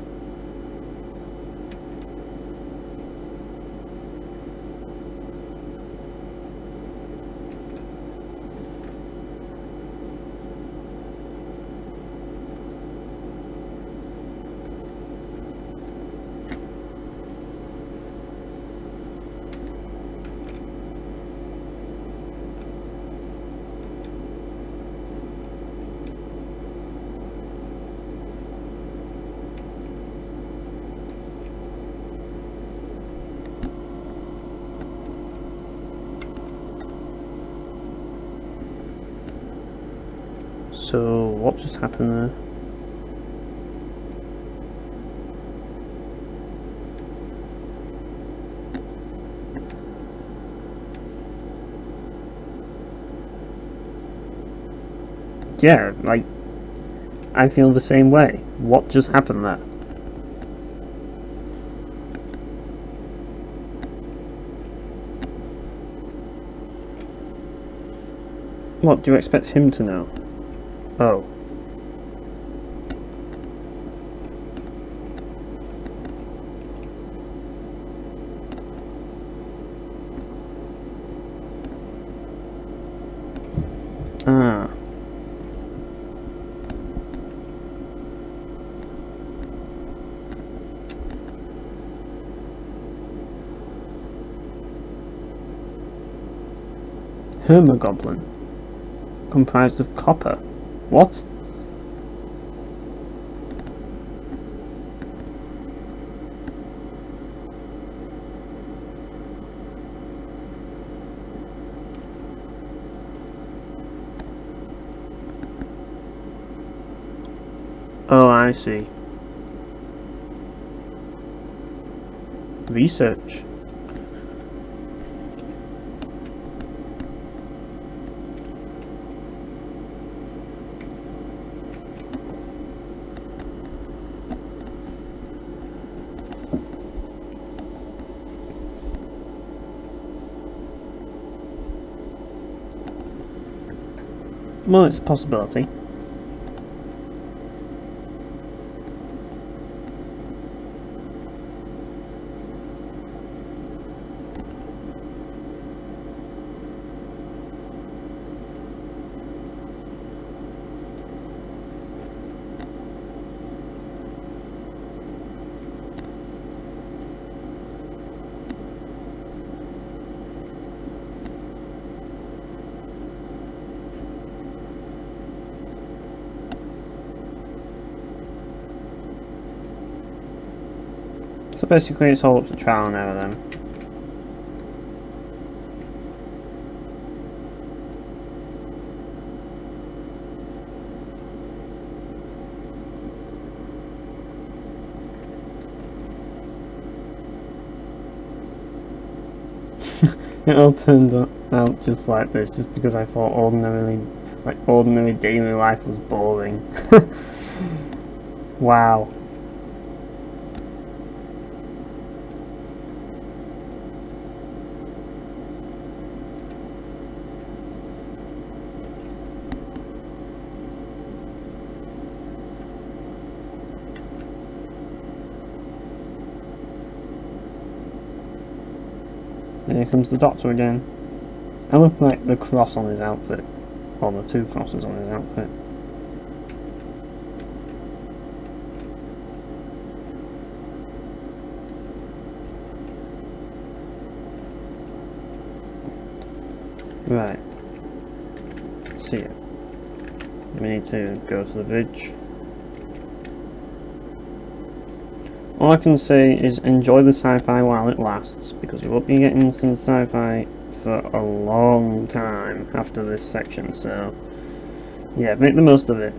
S1: So, what just happened there? Yeah, like, I feel the same way. What just happened there? What, do you expect him to know? Oh. Ah. Hermogoblin. Comprised of copper. What? Oh, I see. research. Well, it's a possibility. So basically it's all up to trial and error then. It all turned out just like this, just because I thought ordinary daily life was boring. Wow. Here comes the doctor again. I look like the cross on his outfit, or the two crosses on his outfit. Right. See ya. We need to go to the bridge. All I can say is enjoy the sci-fi while it lasts, because we won't be getting some sci-fi for a long time after this section, so yeah, make the most of it.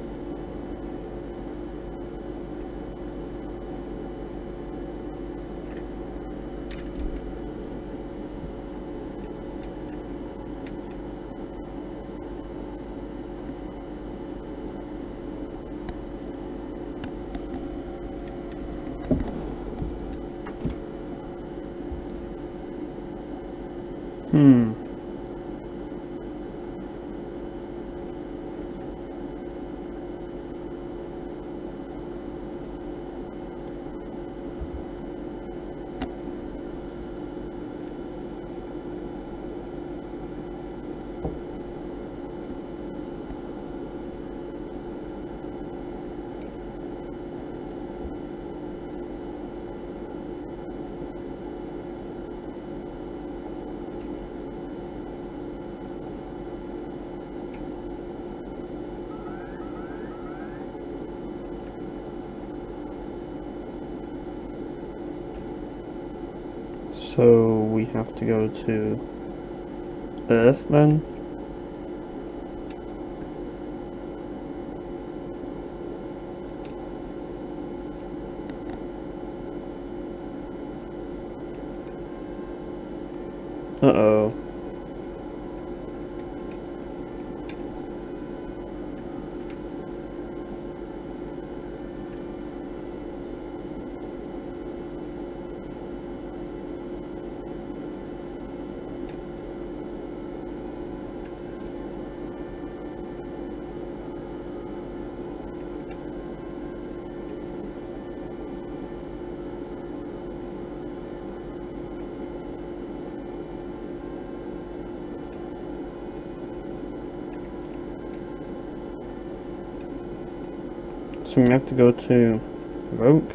S1: So we have to go to Earth then? Uh-oh. So we have to go to Rogue.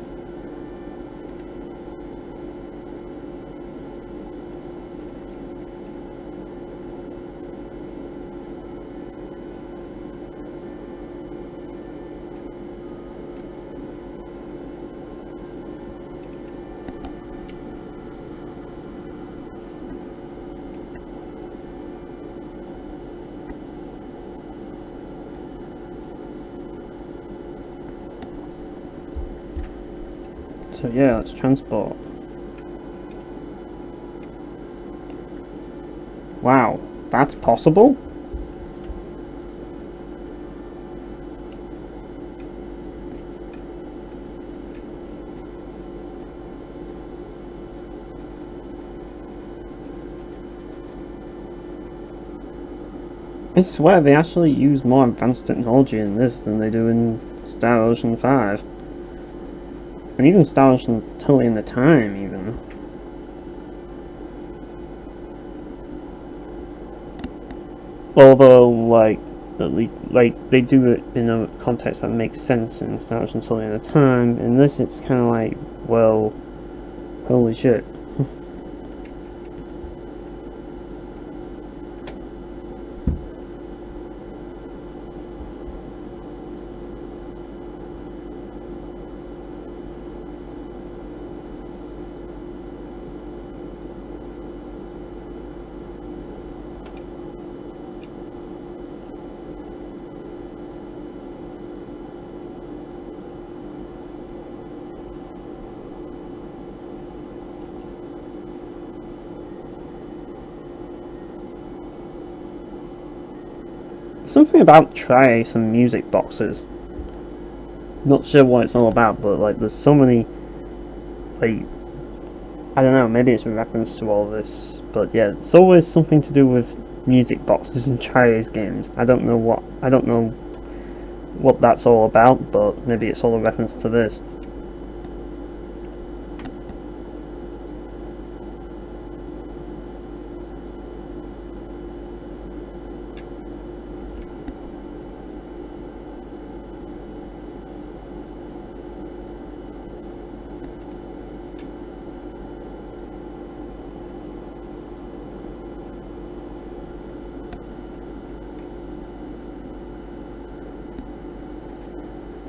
S1: So yeah, let's transport. That's possible? I swear they actually use more advanced technology in this than they do in Star Ocean 5. And even Star Ocean Totally in the Time, even. Although, like, at least, like, they do it in a context that makes sense in Star Ocean Totally in the Time. In this, it's kind of like, well, holy shit. Something about try some music boxes. Not sure what it's all about, but like there's so many, like, I don't know, maybe it's a reference to all this, but yeah, it's always something to do with music boxes in Tri-Ace games. I don't know what that's all about, but maybe it's all a reference to this.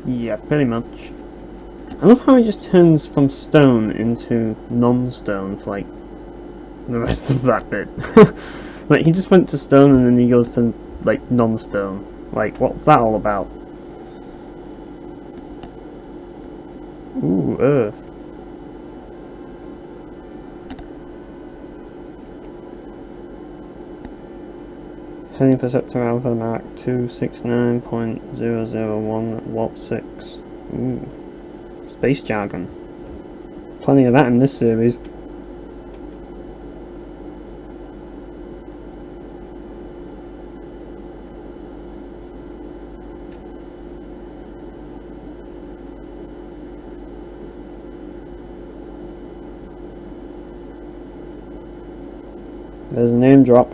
S1: Yeah, pretty much. I love how he just turns from stone into non-stone for like the rest of that bit. Like he just went to stone and then he goes to like non-stone. Like what's that all about? Ooh, earth. Heading for Sector Alpha Mark 269.001 Warp 6. Ooh. Space jargon. Plenty of that in this series. There's a name drop.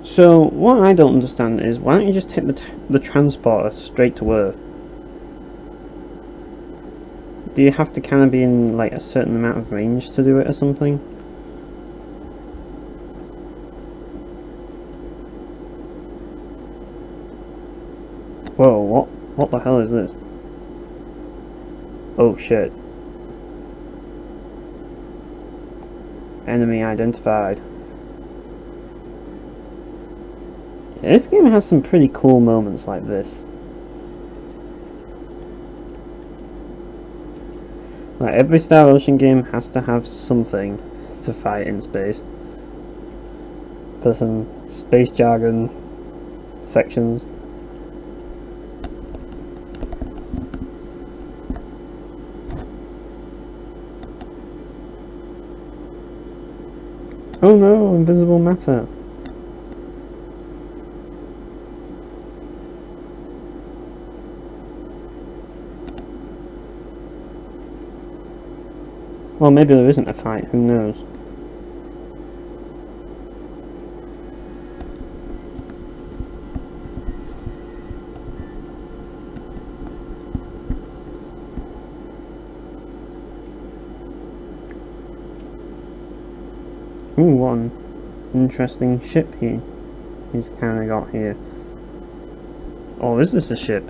S1: So, what I don't understand is, why don't you just take the transporter straight to Earth? Do you have to kind of be in, like, a certain amount of range to do it or something? Whoa, what the hell is this? Oh shit. Enemy identified. This game has some pretty cool moments like this. Like every Star Ocean game has to have something to fight in space. There's some space jargon sections. Oh no, invisible matter. Well, maybe there isn't a fight, who knows? Ooh, one interesting ship he's kinda got here. Oh, is this a ship?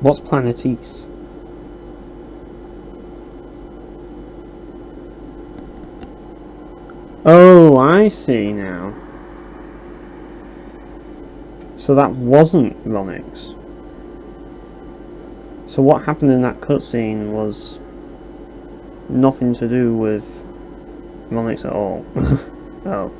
S1: What's Planet East? Oh, I see now. So that wasn't Ronix. So what happened in that cutscene was nothing to do with Ronix at all. Oh.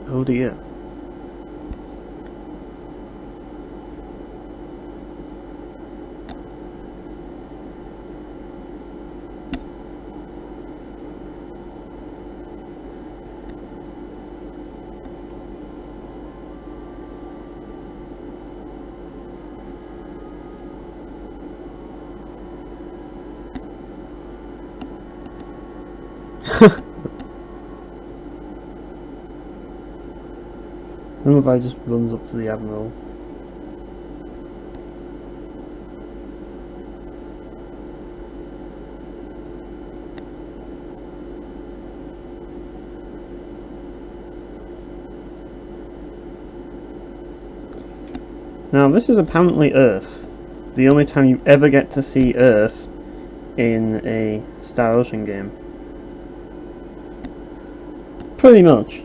S1: Oh dear. I don't know if I just runs up to the Admiral. Now this is apparently Earth. The only time you ever get to see Earth in a Star Ocean game. Pretty much.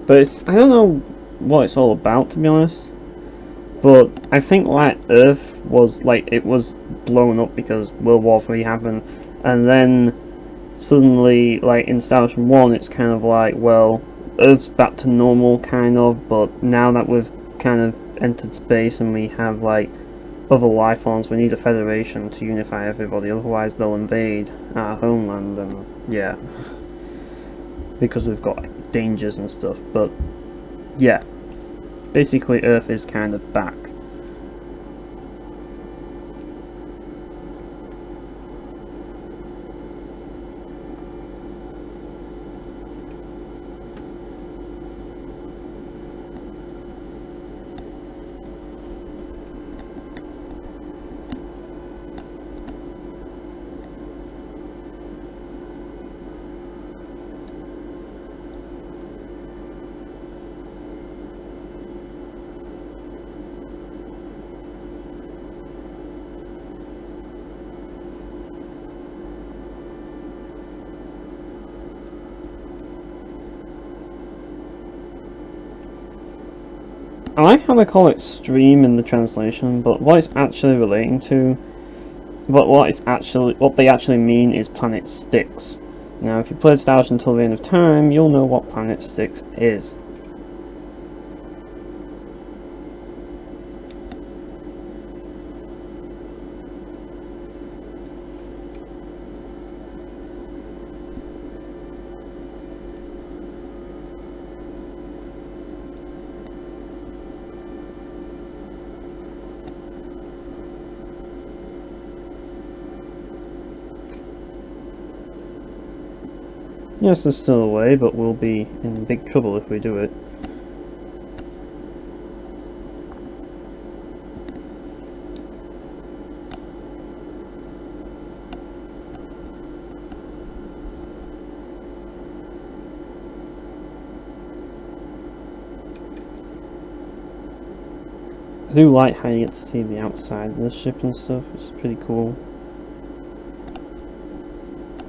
S1: But I don't know what it's all about, to be honest. But I think like Earth was it was blown up because World War III happened, and then suddenly like in Star Ocean 1 it's kind of like, well, Earth's back to normal kind of, but now that we've kind of entered space and we have like other life forms, we need a federation to unify everybody, otherwise they'll invade our homeland, and yeah, because we've got dangers and stuff. But yeah, basically Earth is kind of back. I like how they call it stream in the translation, but what it's actually relating to, what they actually mean is Planet Styx. Now, if you played Star Wars until the end of time, you'll know what Planet Styx is. Yes, there's still a way, but we'll be in big trouble if we do it. I do like how you get to see the outside of the ship and stuff, it's pretty cool.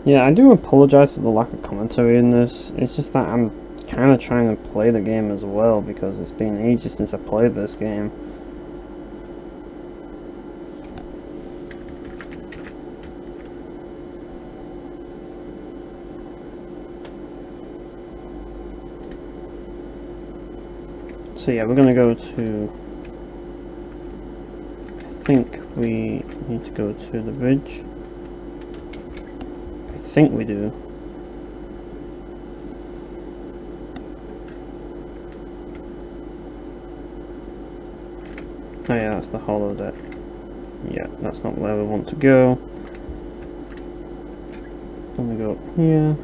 S1: Yeah, I do apologise for the lack of commentary in this. It's just that I'm kind of trying to play the game as well, because it's been ages since I played this game. So yeah, we're gonna go to, I think we need to go to the bridge. I think we do. Oh yeah, that's the holodeck. Yeah, that's not where we want to go. I'm gonna go up here.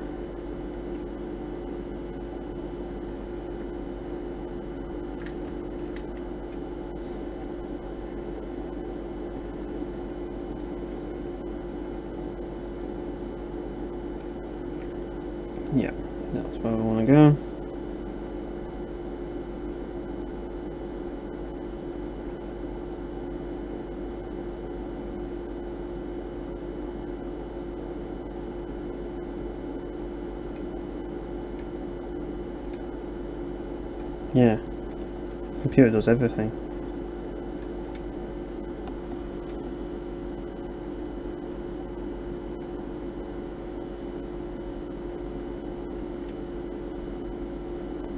S1: Yeah, that's where we want to go. Yeah, computer does everything.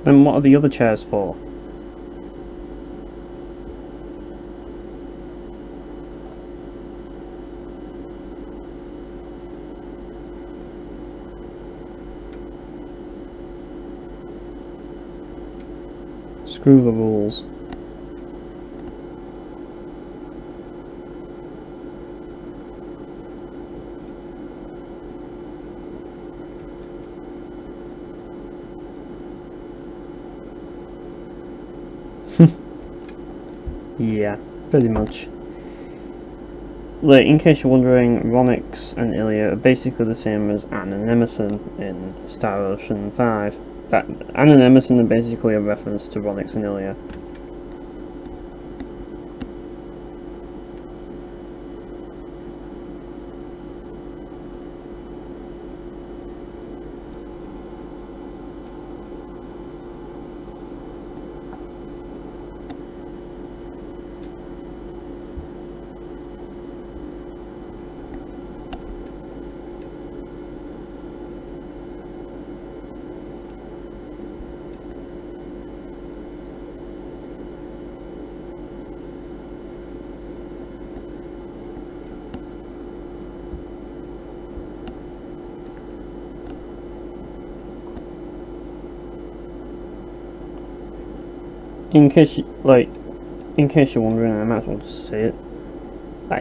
S1: Then what are the other chairs for? Screw the rules. Yeah, pretty much. Like, in case you're wondering, Ronix and Ilya are basically the same as Anne and Emerson in Star Ocean 5. That Anne and Emerson are basically a reference to Ronix and Ilya. In case you're wondering, I might as well just say it.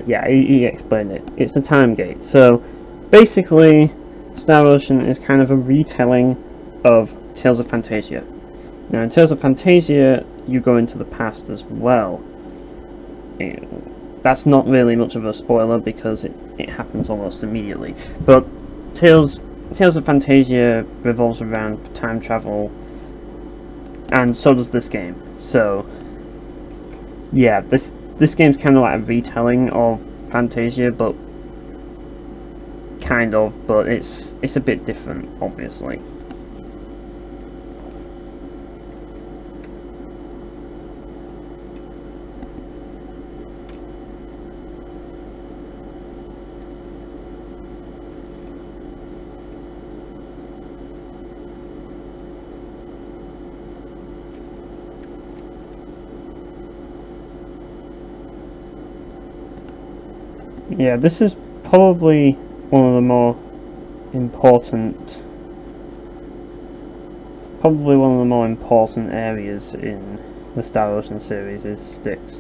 S1: Yeah, he explained it. It's a time gate. So, basically, Star Ocean is kind of a retelling of Tales of Fantasia. Now, in Tales of Fantasia, you go into the past as well. That's not really much of a spoiler because it happens almost immediately. But Tales of Fantasia revolves around time travel, and so does this game. So, yeah, this game's kind of like a retelling of Fantasia, but it's a bit different, obviously. Yeah, this is probably one of the more important areas in the Star Ocean series is Styx.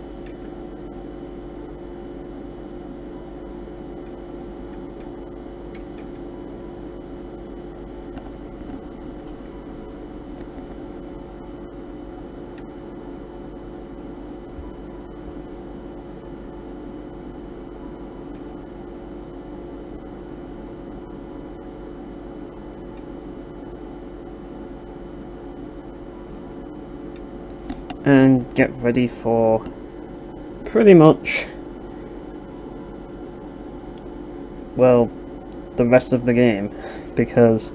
S1: And get ready for pretty much, well, the rest of the game, because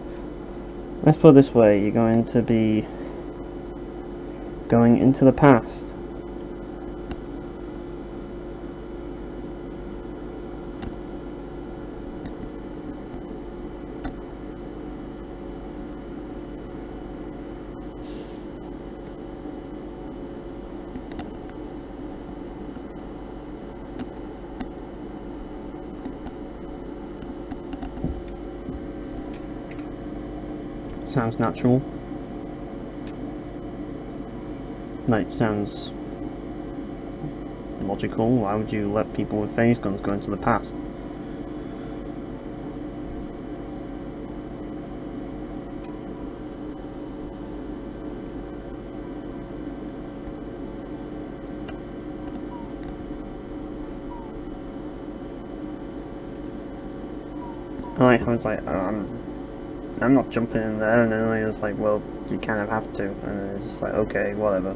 S1: let's put it this way, you're going to be going into the past. Sounds natural. Like, sounds logical. Why would you let people with phase guns go into the past? I like how it's like, I'm not jumping in there, and then he was like, well, you kind of have to, and it's just like, okay, whatever.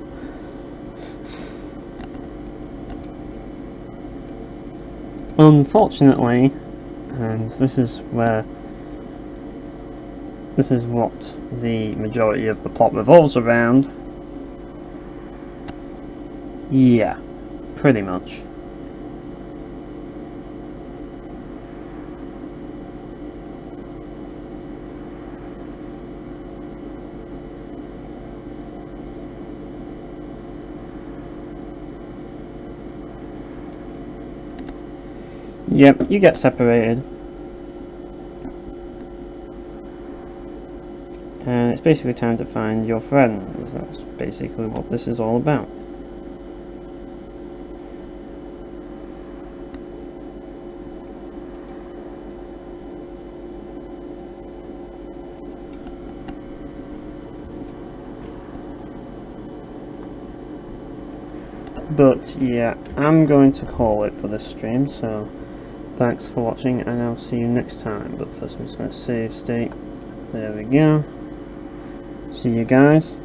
S1: Unfortunately, and this is what the majority of the plot revolves around. Yeah, pretty much. Yep, you get separated. And it's basically time to find your friend. That's basically what this is all about. But yeah, I'm going to call it for this stream, so thanks for watching, and I'll see you next time. But first I'm just going to save state. There we go. See you guys.